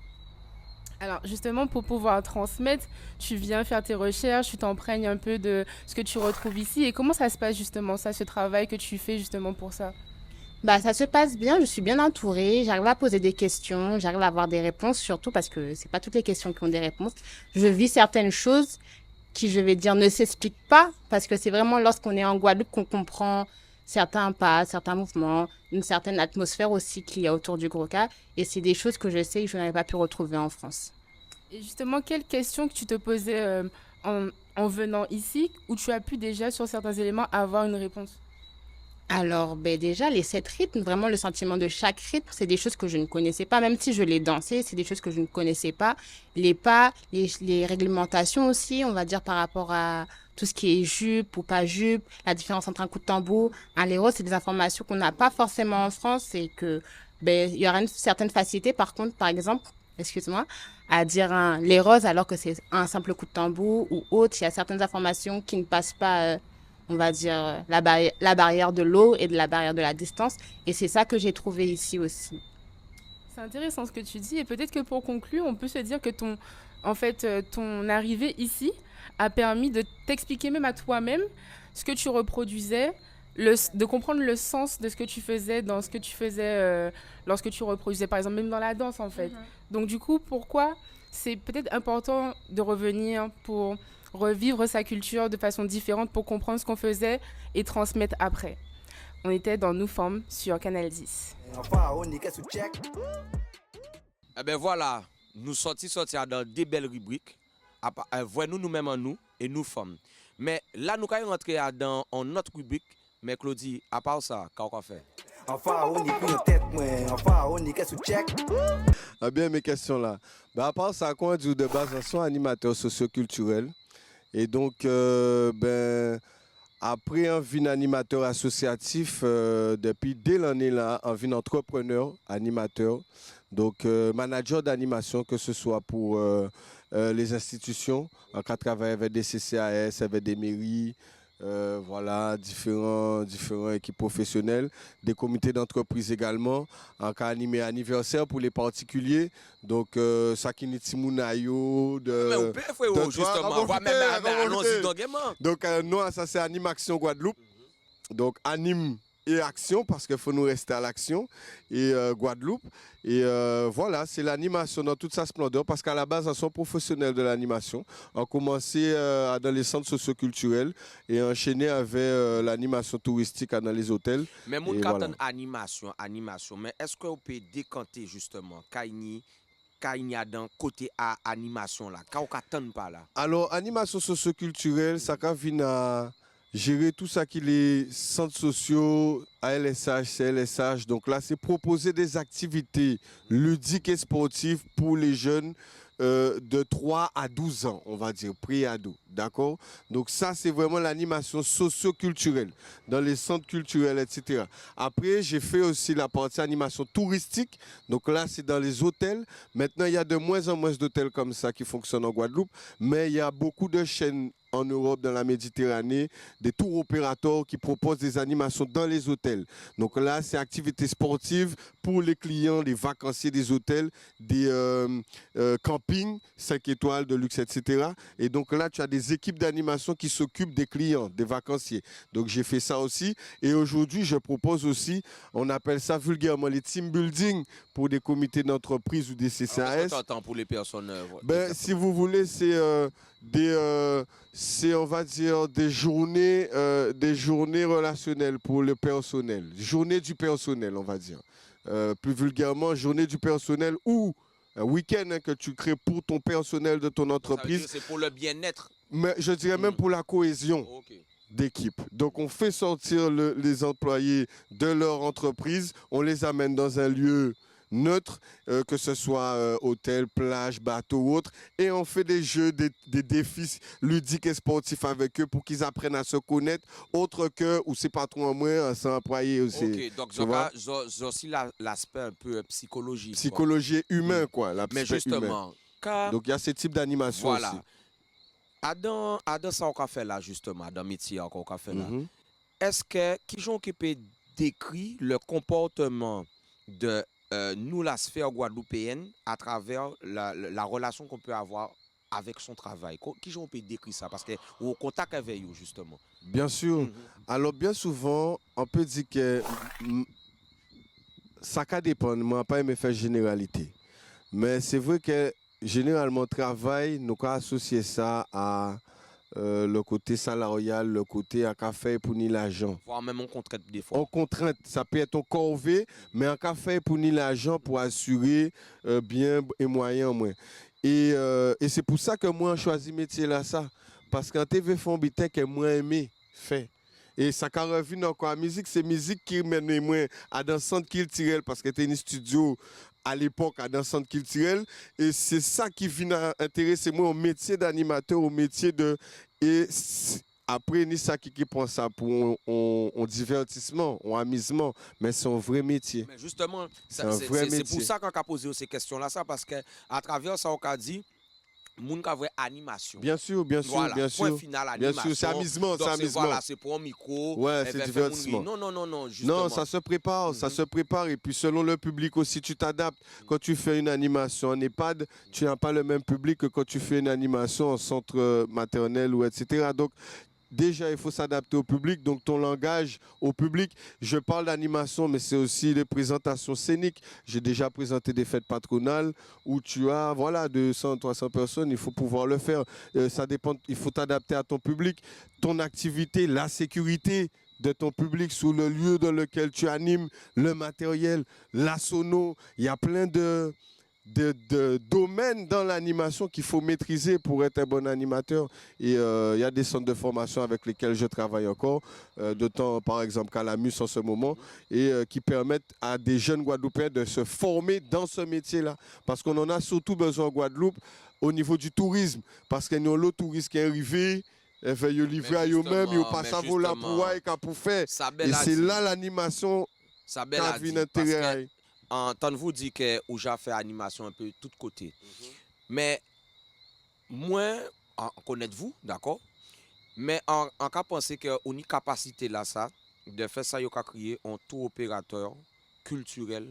Alors justement, pour pouvoir transmettre, tu viens faire tes recherches, tu t'imprègnes un peu de ce que tu retrouves ici. Et comment ça se passe justement ça, ce travail que tu fais justement pour ça? Bah, ça se passe bien, je suis bien entourée, j'arrive à poser des questions, j'arrive à avoir des réponses, surtout parce que c'est pas toutes les questions qui ont des réponses. Je vis certaines choses qui, je vais dire, ne s'expliquent pas, parce que c'est vraiment lorsqu'on est en Guadeloupe qu'on comprend certains pas, certains mouvements, une certaine atmosphère aussi qu'il y a autour du Gros-Cas, et c'est des choses que je sais que je n'avais pas pu retrouver en France. Et justement, quelles questions que tu te posais en venant ici, où tu as pu déjà, sur certains éléments, avoir une réponse? Alors, ben déjà, les 7 rythmes, vraiment le sentiment de chaque rythme, c'est des choses que je ne connaissais pas. Même si je les dansais, c'est des choses que je ne connaissais pas. Les pas, les réglementations aussi, on va dire par rapport à tout ce qui est jupe ou pas jupe, la différence entre un coup de tambour, un léro, c'est des informations qu'on n'a pas forcément en France et que ben, il y aura une certaine facilité. Par contre, par exemple, excuse-moi, à dire un les roses alors que c'est un simple coup de tambour ou autre, il y a certaines informations qui ne passent pas. On va dire, la barrière de l'eau et de la barrière de la distance. Et c'est ça que j'ai trouvé ici aussi. C'est intéressant ce que tu dis et peut-être que pour conclure, on peut se dire que ton arrivée ici a permis de t'expliquer même à toi-même ce que tu reproduisais, de comprendre le sens de ce que tu faisais dans ce que tu faisais lorsque tu reproduisais, par exemple, même dans la danse en fait. Donc du coup, pourquoi c'est peut-être important de revenir pour revivre sa culture de façon différente pour comprendre ce qu'on faisait et transmettre après. On était dans Nous Femmes sur Canal 10. Enfin, on est qu'est-ce que check? Eh bien voilà, nous sortis dans des belles rubriques. Voyons nous-mêmes en nous et nous femmes. Mais là, nous allons rentrer dans notre rubrique. Mais Claudie, à part ça, qu'est-ce qu'on fait? Enfin, on est plus en tête, moi. Enfin, on est qu'est-ce que check? Ah bien, mes questions là. À part ça, quoi, du de base, je suis animateur socioculturel. Et donc, après un vie animateur associatif, depuis dès l'année là, un vie entrepreneur, animateur, donc manager d'animation, que ce soit pour les institutions, en cas de travail avec des CCAS, avec des mairies, voilà, différents équipes professionnelles, des comités d'entreprise également, en cas animé anniversaire pour les particuliers, donc Sakini Timounayo, Mais on peut faire justement, allons-y donc gaiement. donc nous, ça c'est Animaction Guadeloupe, donc anime et action parce qu'il faut nous rester à l'action et Guadeloupe et voilà, c'est l'animation dans toute sa splendeur parce qu'à la base ils sont professionnels de l'animation. On a commencé dans les centres socioculturels et enchaîné avec l'animation touristique dans les hôtels. Mais mon voilà. capitaine animation, mais est-ce qu'on peut décanter justement Kaini dans côté animation là, quand on pas là? Alors animation socioculturelle, ça vient à gérer tout ça qui est centres sociaux, ALSH, CLSH. Donc là, c'est proposer des activités ludiques et sportives pour les jeunes de 3 à 12 ans, on va dire, pré-ado. D'accord? Donc ça, c'est vraiment l'animation socio-culturelle dans les centres culturels, etc. Après, j'ai fait aussi la partie animation touristique. Donc là, c'est dans les hôtels. Maintenant, il y a de moins en moins d'hôtels comme ça qui fonctionnent en Guadeloupe. Mais il y a beaucoup de chaînes en Europe, dans la Méditerranée, des tours opérateurs qui proposent des animations dans les hôtels. Donc là, c'est activités sportives pour les clients, les vacanciers des hôtels, des campings, 5 étoiles de luxe, etc. Et donc là, tu as des équipes d'animation qui s'occupent des clients, des vacanciers. Donc j'ai fait ça aussi. Et aujourd'hui, je propose aussi, on appelle ça vulgairement les team building pour des comités d'entreprise ou des CCAS. Qu'est-ce pour les personnes si vous voulez, c'est on va dire des journées relationnelles pour le personnel, journée du personnel, on va dire. plus vulgairement, journée du personnel ou un week-end que tu crées pour ton personnel de ton Ça veut entreprise, dire c'est pour le bien-être. mais je dirais même pour la cohésion Ok. d'équipe. Donc on fait sortir les employés de leur entreprise, on les amène dans un lieu neutre, que ce soit hôtel, plage, bateau ou autre, et on fait des jeux, des défis ludiques et sportifs avec eux pour qu'ils apprennent à se connaître, autre que, ou c'est pas trop en moins, sans employé aussi. Ok, donc tu vois? j'ai aussi l'aspect un peu psychologique. quoi. Psychologie humain, quoi. Mais justement, quand, Donc il y a ce type d'animation voilà, aussi. Dans ça qu'on fait là, justement, dans le métier qu'on fait là, Mhm. est-ce que, qui j'en qui peut décrire le comportement de nous, la sphère guadeloupéenne, à travers la relation qu'on peut avoir avec son travail? Qui j'en peut décrire ça? Parce que au contact avec eux, justement. Bien sûr. Mhm. Alors, bien souvent, on peut dire que ça peut dépendre. Moi, pas aimé faire généralité. Mais c'est vrai que généralement, travail, nous avons associé ça à le côté salarial, le côté à café pour ni l'argent. Voire même on contrainte des fois. En contrainte, ça peut être en corvée, mais en café pour ni l'argent pour assurer bien et moyen moins. Et c'est pour ça que moi, j'ai choisi ce métier-là, ça. Parce qu'en TV Fombité, que moi aimé faire. Et ça quand revient encore à la musique, c'est musique qui mène moi à dans le centre culturel parce que c'était un studio à l'époque à dans le centre culturel. Et c'est ça qui vient intéresser moi au métier d'animateur, au métier de... Et après, ni ça qui prend ça pour un divertissement, un amusement, mais c'est un vrai métier. Mais justement, C'est un vrai c'est pour métier. ça qu'on a posé ces questions-là, ça, parce qu'à travers ça, on a dit, moun ka vraie animation. Bien sûr, bien sûr, Voilà, bien point sûr. final, Bien animation. sûr, c'est amusement, Donc, c'est amusement. Voilà, c'est pour un micro. Ouais, eh c'est ben, divertissement. faire mon- non, justement. Non, ça se prépare, ça se prépare. Et puis selon le public aussi, tu t'adaptes. Quand tu fais une animation en EHPAD, tu n'as pas le même public que quand tu fais une animation en centre maternel ou etc. Donc, déjà, il faut s'adapter au public. Donc, ton langage au public, je parle d'animation, mais c'est aussi les présentations scéniques. J'ai déjà présenté des fêtes patronales où tu as, voilà, 200, 300 personnes. Il faut pouvoir le faire. Ça dépend, il faut t'adapter à ton public, ton activité, la sécurité de ton public sur le lieu dans lequel tu animes, le matériel, la sono. Il y a plein de domaines dans l'animation qu'il faut maîtriser pour être un bon animateur. Et il y a des centres de formation avec lesquels je travaille encore, d'autant par exemple qu'à la MUS en ce moment, et qui permettent à des jeunes Guadeloupéens de se former dans ce métier-là. Parce qu'on en a surtout besoin en Guadeloupe au niveau du tourisme. Parce qu'il y a l'autre touriste qui est arrivé, ils veulent livrer à eux-mêmes, ils passent à voler pour faire. Et c'est là l'animation Ça qui belle a a vu dit, parce que l'intérêt. entendez-vous dire que où j'ai fait animation un peu de tous côtés. Mais moi, connaître-vous, d'accord? Mais en cas penser que on a capacité là ça de faire ça, il a créé un tour opérateur culturel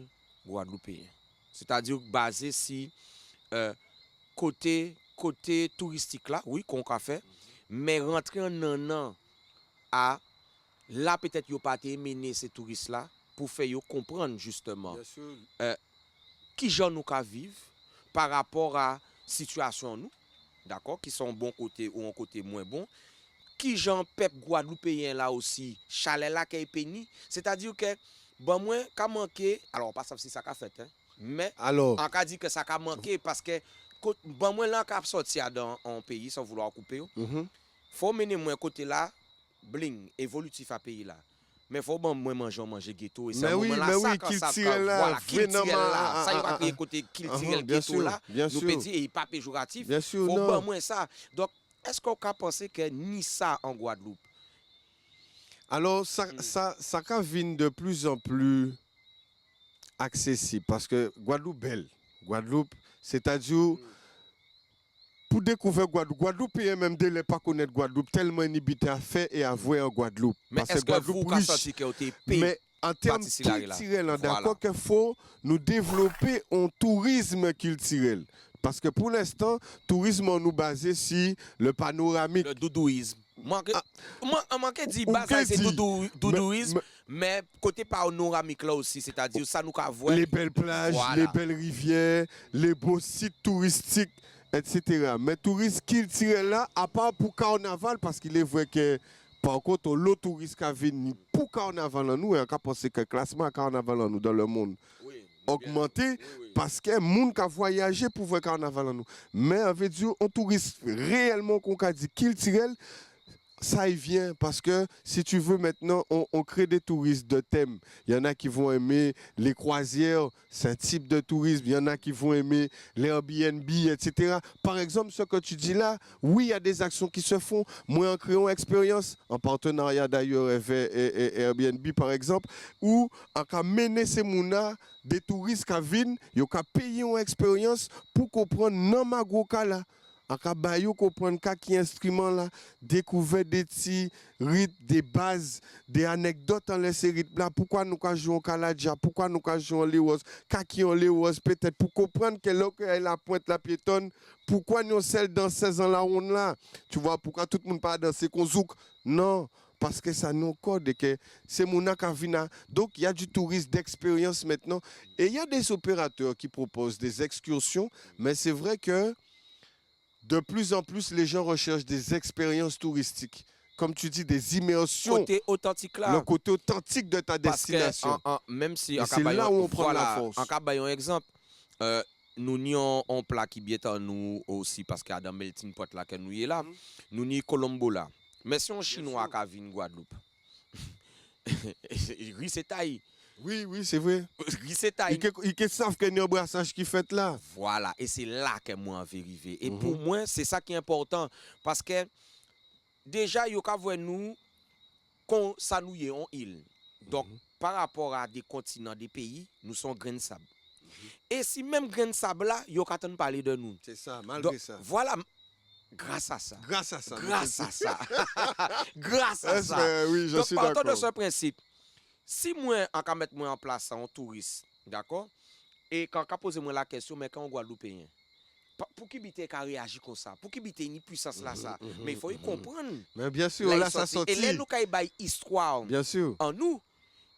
guadeloupéen. C'est-à-dire basé si côté touristique là, oui, qu'on a fait, mais rentrer en un à là peut-être yo pas été mené ces touristes là pour faire yo comprendre justement qui gens nous ka vivre par rapport à situation nous, d'accord, qui sont bon côté ou un côté moins bon, qui gens peuple guadeloupéen là aussi, chalet là qui péni, c'est-à-dire que bon moi ka manqué, alors pas savoir si ça ka fait hein, mais Alors, on ka dit que ça ka manqué parce que bon moi là ka sorti dans un pays sans vouloir couper, faut mener moi côté là bling évolutif à pays là. Mais faut bon moi manger ghetto et mais oui, culturel là, voilà, culturel là, ça il va vraiment, créer côté culturel bien ghetto sûr, là, bien nous sûr. petit et pas péjoratif. Bien sûr, Faut non. bon moins ça. Donc est-ce qu'on peut penser que ni ça en Guadeloupe? Alors, ça vient de plus en plus accessible parce que Guadeloupe belle. Guadeloupe, c'est-à-dire, pour découvrir Guadeloupe, Guadeloupéen même de ne pas connaître Guadeloupe, tellement inhibité à faire et à voir en Guadeloupe. Mais Parce est-ce que vous Guadeloupe avez riche. senti que vous avez payé? Mais en termes partie là, là. culturels, hein, Voilà. d'accord, qu'il faut nous développer un tourisme culturel. Parce que pour l'instant, tourisme, on nous basé sur le panoramique. Le doudouisme. Moi, dit ou bas que c'est dit. doudouisme, mais côté panoramique là aussi, c'est-à-dire ça nous ka voir Les belles plages, Voilà. les belles rivières, les beaux sites touristiques, etc. Mais tourisme culturel là, à part pour carnaval, parce qu'il est vrai que par contre, l'autre touriste qui vient pour carnaval en nous, et on a pensé que le classement à carnaval en nous dans le monde, Oui. augmenté parce que moun ka voyagé pour voir carnaval en nous. Mais en fait, on touriste réellement qu'on a dit culturel, ça y vient parce que si tu veux maintenant, on crée des touristes de thème. Il y en a qui vont aimer les croisières, c'est un type de tourisme. Il y en a qui vont aimer les Airbnb, etc. Par exemple, ce que tu dis là, oui, il y a des actions qui se font. Moi, en créant expérience, en partenariat d'ailleurs avec Airbnb par exemple, où on a mené ces mounas, des touristes qui viennent, ils ont payé une expérience pour comprendre non ma gros cas là. En cas de comprendre qui instrument là, découvrir des petits rythmes, des bases, des anecdotes dans ces rythmes là. Pourquoi nous jouons au Kaladja, pourquoi nous jouons les roses, qui ont les roses peut-être pour comprendre que là que la pointe la piétonne, pourquoi nous celle dans 16 ans là on là. Tu vois pourquoi tout le monde pas danser qu'on zouk. Non, parce que ça nous code que c'est mon akavina. Donc il y a du tourisme d'expérience maintenant et il y a des opérateurs qui proposent des excursions, mais c'est vrai que de plus en plus, les gens recherchent des expériences touristiques. Comme tu dis, des immersions. Côté authentique là. Le côté authentique de ta destination. Parce que, même si... c'est là où on prend la force. En cas d'un exemple, nous avons un plat qui est à nous aussi, parce qu'il y a dans melting pot là que nous y est là. Nous avons Colombo là. Mais si on chinois qui vient Guadeloupe, riz c'est taille. Oui, c'est vrai. Ils savent qu'il y a un brassage qui fait là. Voilà, et c'est là que moi je vais arriver. Et pour moi, c'est ça qui est important. Parce que déjà, il y a nous, quand ça nous est en île. Donc, par rapport à des continents, des pays, nous sommes grains de sable. Et si même grains de sable là, il y a qu'à parler de nous. C'est ça, malgré ça. Voilà. Grâce à ça. Grâce à ça. Grâce à ça. Grâce à ça. Oui, je suis d'accord. Donc, partant de ce principe, si moi, on peut mettre moi en place en touriste, d'accord? Et quand on pose moi la question, mais quand on Guadeloupéen, pour qui bité qu'à réagir comme ça? Pour qui bité une puissance là ça? Mais il faut y comprendre. Mais bien sûr, là ça sorti. Et là nous kay bay histoire. Bien sûr. En nous,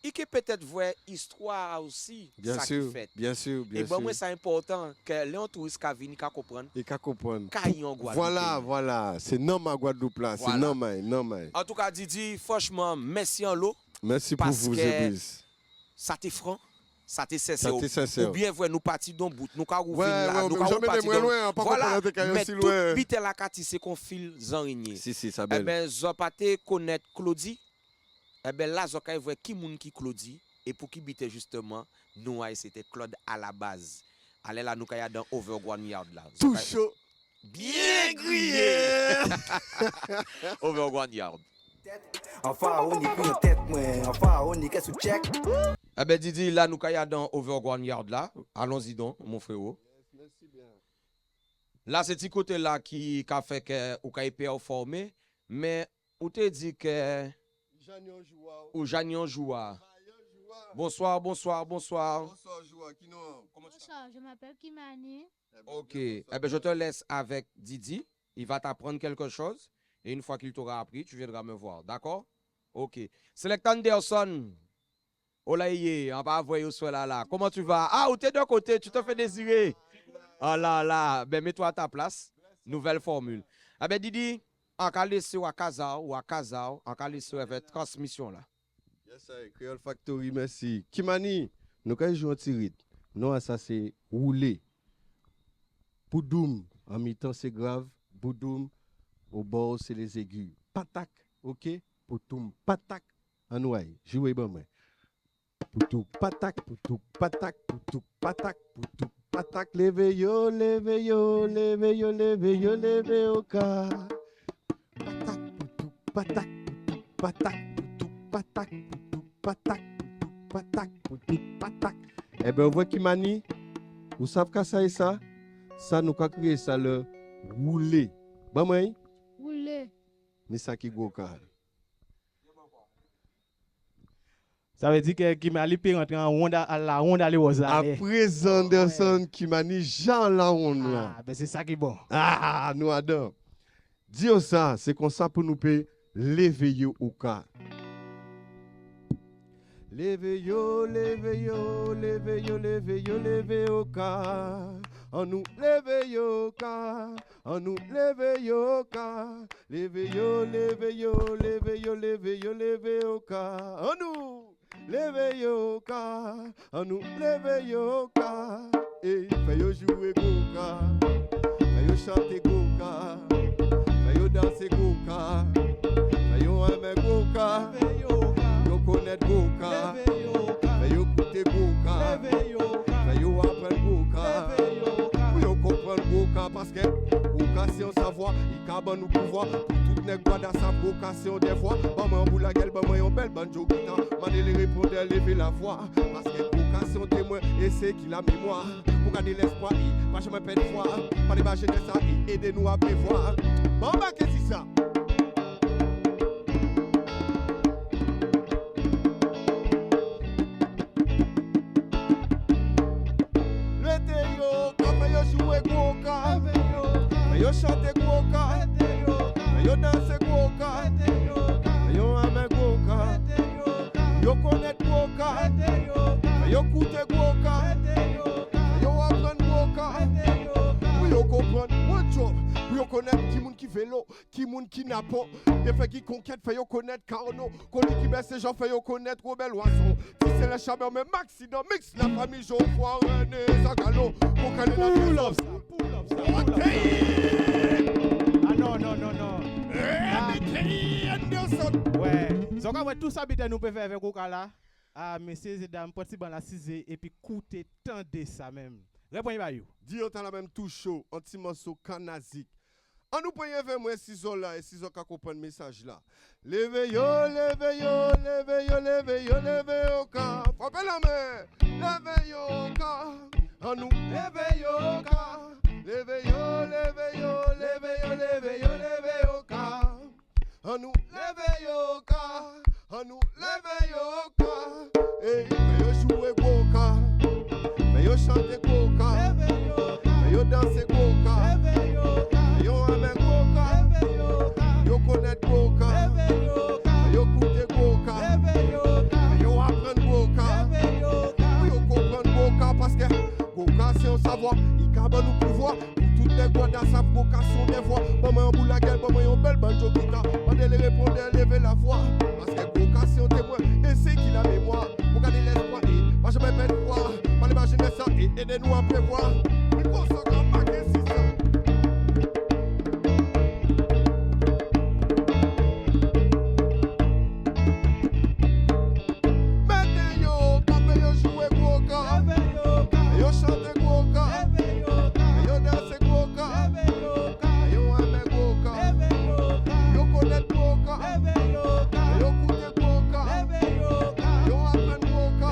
il peut peut-être voir histoire aussi. Bien ça sûr. Qui fait. Bien sûr. Et bon moi c'est important que les touristes qui viennent qu'à comprendre. Et qu'à comprendre. Voilà, c'est non ma Guadeloupe là, c'est non. En tout cas Didi, franchement, merci en l'eau. Merci pour vous, Zébris. Ça t'est franc, ça t'est sincère. Ou bien, nous partis dans bout, nous avons là, nous avons partis dans loin, voilà, mais tout vite la cati, c'est qu'on file zanrigné. Si, ça belle. Eh ben, zo pate connaître Claudie. Eh ben, là, zo kay voit qui moun qui Claudie. Et pour qui bite justement, nous, c'était Claude à la base. Allez là, nous kaya dans Overground Yard là. Tout chaud. Bien grillé. Overground Yard. Enfin, on y couille en tête, moi. Enfin, on y qu'est-ce que check. Eh ben Didi, là nous kaya dans Overground Yard là. Allons-y donc, mon frérot. Merci bien. Là c'est petit côté là qui a fait que ou ka performer, mais ou te dit que Janion Joua. Bonsoir. Bonsoir, Joua. Bonsoir, je m'appelle Kimani. OK. Eh ben je te laisse avec Didi, il va t'apprendre quelque chose. Et une fois qu'il t'aura appris, tu viendras me voir. D'accord? OK. Select Anderson. Olaye, on va voir où là. Comment tu vas? Ah, ou t'es d'un côté, tu te fais désirer. Ah là. Ben, mets-toi à ta place. Nouvelle formule. Ah ben, Didi, on va laisser à Kazao, on va laisser avec transmission là. Yes, sir. Creole Factory, merci. Kimani, nous allons jouer un petit rythme. Non, ça c'est rouler. Poudoum, en mi-temps c'est grave. Poudoum. Au bord, c'est les aigus. Patak, ok? Poutoum, patak. En ouaille, jouez bon, moi. Poutou, patak, patak, leve yo, au cas. Patak, patak. Eh bien, on voit qui manie. Vous savez qu'à ça et ça? Ça, nous avons créé ça, le rouler. Bon, moi? Mais ça qui go car. Ça veut dire que Kimani peut rentrer en ronde à la ronde aller aux arrêts. Après Anderson, Kimani, Jean la ronde là. Ah, ben c'est ça qui est bon. Ah, nous adorons. Dis ça, c'est comme ça pour nous payer lever au cas. Lever au cas. On nous leve yo ka, on nous leve yo ka, leve yo ka, on nous leve yo ka, an nou leve yo ka. Et fè yo jouer goka, fè yo chante goka, fè yo danse goka, fè yo aimer goka, yo connaître goka, fè yo goûter goka, fè yo apprendre goka, pour yo comprendre goka parce que goka c'est un savoir, il caban nous pouvoir, pour tout nèg guada sa goka c'est un des fois, maman boule la gueule, maman yon belle banjo guitar, mané les répondeurs lever la voix, parce que goka c'est un témoin et c'est qui la mémoire. Pour garder l'espoir, pas jamais perdre foi. Pas les bâcher de ça, aidez-nous à prévoir. Bon, bah, qu'est-ce que c'est ça? Le théo, quand fait yo jouer goka, fait yo chanter goka, fait yo danser goka, fait yo aimer goka, yo connaître goka, fait yo écouter goka. Pour yo comprendre what job, pour yo connaître qui moun qui vélo, qui moun qui n'a pas, des faits qui conquête fait yo connaître Carno, Coli qui baisse les gens fait yo connaître Robert Loison, si c'est le chabert même Maxi dans mix la famille Geoffroy René Zagalo, pour caler la pull up ça. Ah non. Ouais, donc on va tout ça nous peut faire avec Okala. Ah, messieurs et dames, petit ban la 6 et puis coûter tant de ça même. Répondez pas yo. Dis autant la même tout chaud, un petit morceau canazique. On nous paye vers moi 6 ans là et 6 ans qu'à comprendre le message là. Leve yo, leve yo, leve yo, leve yo, leve yo ka. Frappez la main. Leve yo ka. On nous leve yo ka. Leve yo, leve yo, leve yo, leve yo, leve yo ka. On nous leve yo ka. On nous leve yo ka. Et fais yo jouer goka. Fais yo chanter goka. Fais yo danser goka. Fais yo aimer goka. Yo connaître goka. Fais yo écouter goka. Fais yo apprendre goka. Pour yo comprendre goka parce que goka c'est un savoir. Il caban nous pouvoir. Pour toutes les guadas savent goka sont des voix. Maman yon boule la gueule, maman yon belle banjo guitare. Mandez les répondeurs, levez la voix. Parce que goka c'est un témoin et c'est qui la mémoire. Pour garder l'espoir et pas jamais perdre foi. Pas l'imaginer ça et aidez-nous à prévoir. Mais qu'on s'en comme ma qu'est-ce que c'est ça? Mettez yo, quand yo jouer goka. Yo chante goka. Yo danse goka. Yo aimer goka. Yo connaître goka. Yo écouter goka. Yo apprendre goka.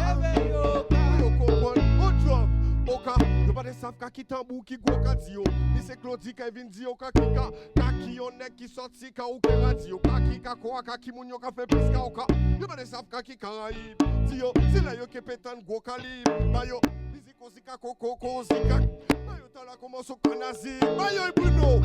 Yo comprendre au job. Oka, yo pas de savent qui tambou qui goka dio. Ni c'est Claudie qui vient dire oka kika. Kaki yon nek qui sorti ka ou ke radio. Kaki ka ko kaki moun yo ka fait plus ka oka. Yo pas de savent qui Caraïbe. Dio, c'est là yo ke pétan goka libre. Ba yo Ziko zika koko zika. Ba yo tala commence au Canazi. Ba yo Bruno.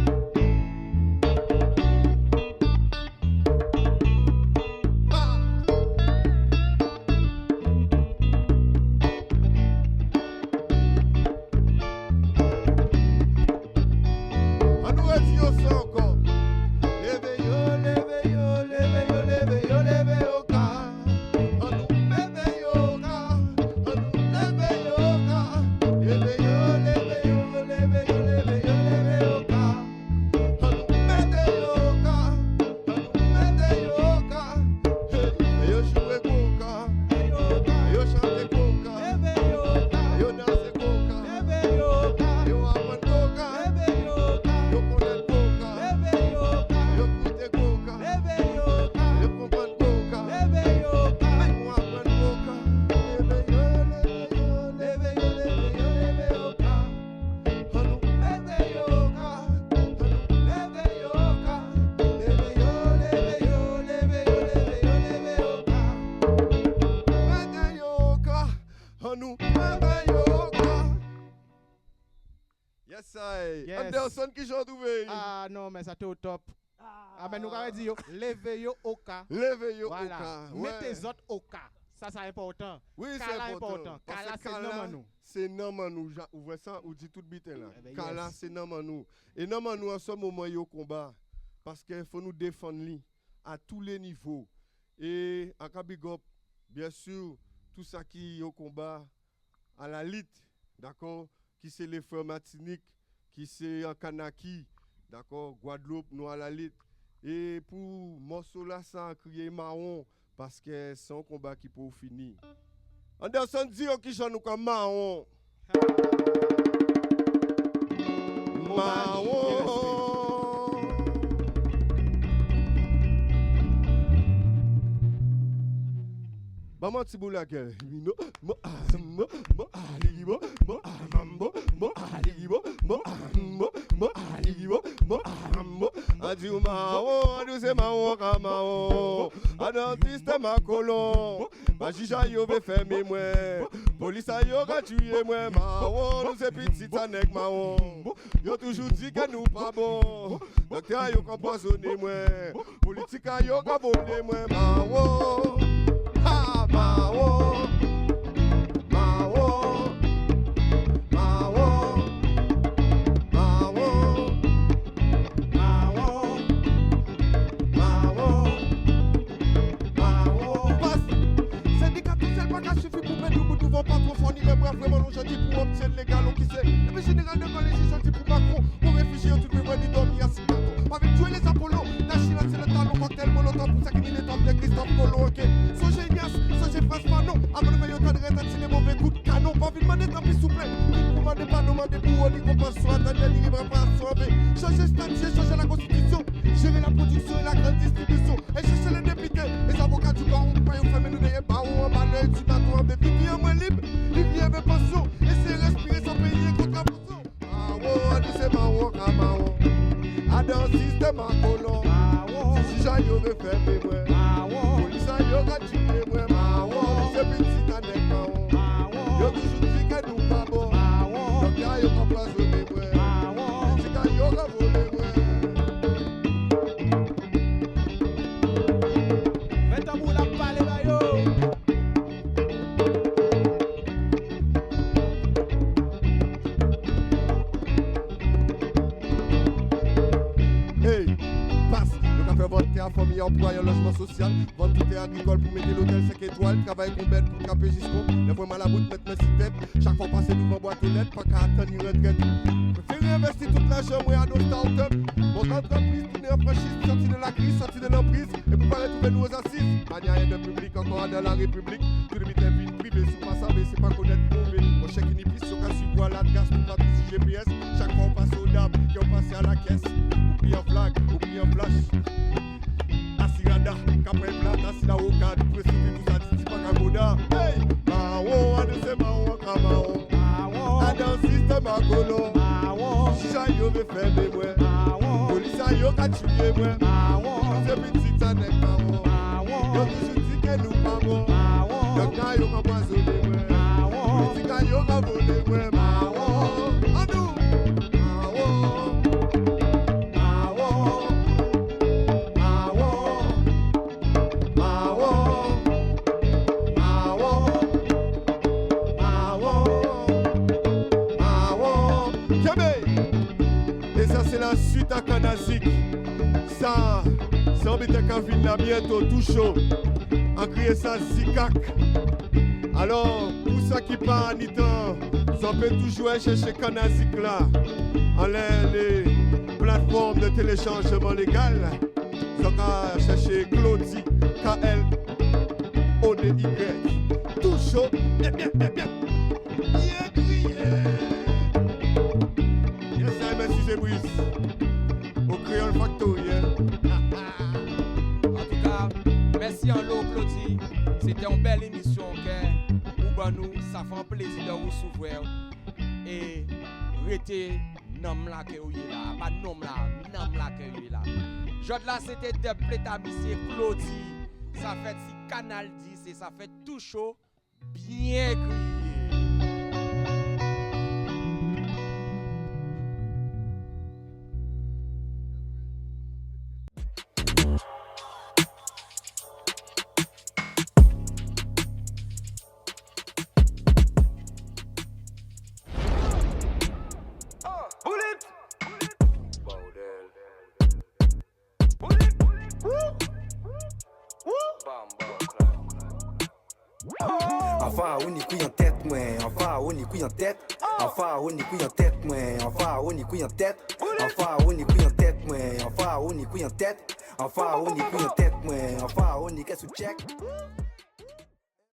Anderson qui j'en trouvé. Ah non, mais ça t'est au top. Ah mais nous avons dit yo, levez yo au cas. Levez yo voilà. au cas. Mettez les autres au cas. Ça c'est important. Oui, c'est important. Kala c'est non nous. C'est non nous. Vous voyez ça, ou dit tout bite là. Kala c'est non nous. Et non nous en ce moment yo combat parce qu'il faut nous défendre lui à tous les niveaux. Et à Kabigop bien sûr, tout ça qui est au combat à la lutte, d'accord, qui c'est les frères Martinique, qui c'est en Kanaki, d'accord, Guadeloupe, nous à la lutte. Et pour morceau là, ça a crié marron, parce que c'est un combat qui peut finir. Anderson dit qui chante nous comme marron. Marron. Maman Tiboula quel Adi marron, adi c'est marron comme marron. Adantiste ma colon, Majija yo ve fermer moi. Police a yo ka tuer moi marron, nous c'est petit anek marron. Yo toujours dit que nous pas bon. Docteur yo ka poisonner moi. Politique a yo ka voler moi marron. Ha marron. Marron. Marron. Marron. Marron. Marron. Marron. Passe. Syndicat tout seul pas qu'à suffire pour mettre nous devant pas trop fournir les bras vraiment gentil pour obtenir les galons qui c'est. Le général de Gaulle est gentil pour Macron. Pour réfugier tout le monde dormir à 6 bateaux. Avec tuer les Apollo. La Chine c'est le talon cocktail molotov pour ça qu'il est top de Christophe Colomb. Ok. Songez Ignace, songez France Fanon. Avant de veiller autant de rétatier les mauvais coups de canon. Pas envie de demander tant pis s'il vous plaît. Pour demander pas demander pour on y compense soit attendez n'y arrivera pas à sauver. Changer statut, changer la constitution. Gérer la production et la grande distribution. Et chercher les députés, les avocats du baron. Pas y faire nous des barons en balai, du bateau en bébé. Vie en moins libre, vie avec pension. Essayez de respirer sans payer contravention. Ah ouais, c'est marron, marron. Adam système à colon. Si j'ai yo me fermer moi. Police a yo ka tuer moi. C'est petit anek marron. Yo toujours dit que nous pas bon. Donc y'a yo ka poisonner moi. Si ka yo ka voler moi. Faites un bout la parler là yo. Hey, passe, le café voter à famille emploi un logement social, vendre tout agricole pour mettre l'hôtel 5 étoiles, travail pour bête pour caper jusqu'au, les vraiment la boute mettre mes tête, chaque fois passer devant boîte aux lettres, pas qu'à attendre une retraite. Préférez investir toute l'argent moi à nos start-up, votre entreprise tourner en franchise, sortir de la crise, sortir de l'emprise, et pour pas retrouver nous aux assises. Manière de public encore dans la République, tout le mité ville privé, sous pas savoir, c'est pas connaître mauvais. Au chèque une épice, au cas suivre la gaz, pour pas tout GPS, chaque fois on passe aux dames, qui ont passé à la caisse. Oublie en flag, oublie en flash. Asirada, Capre Plata, Asila Oka, du presque tout ça, c'est pas Kagoda. Hey! Marron, ade c'est marron, marron. Adam système à colon. Chicha yo ve fermer moi. Police a yo ka tuer moi. C'est petit anek marron. Yo toujours dit que nous pas bon. Donc là yo ka poisonner moi. Politique a yo ka voler moi. Marron. Adou. Suite à Kanazik, ça embête qu'à venir bientôt tout chaud, en crier ça Zikak. Alors, pour ça qui part ni temps, ça peut toujours chercher Kanazik là, en les plateformes de téléchargement légal, ça va chercher Claudie, KLODY, tout chaud, bien crié. Yes, I merci c'est Brice. Au Créole Factory. En tout cas, merci en l'eau, Claudie. C'était une belle émission, ok? Ou nous, ça fait un plaisir de vous s'ouvrir. Et rester nom là que vous êtes là. Pas nom là que vous êtes là. Jod là, c'était de Plétabissé, Claudie. Ça fait si Canal 10 et ça fait tout chaud, bien crié. pharaon ni couille en tête, moi. Un pharaon ni couille en tête. Un pharaon ni couille en tête, moi. Un pharaon ni couille en tête. Un pharaon ni couille en tête, moi. Un pharaon ni couille en tête. Un pharaon ni couille en tête, moi. Un pharaon ni qu'est-ce que check.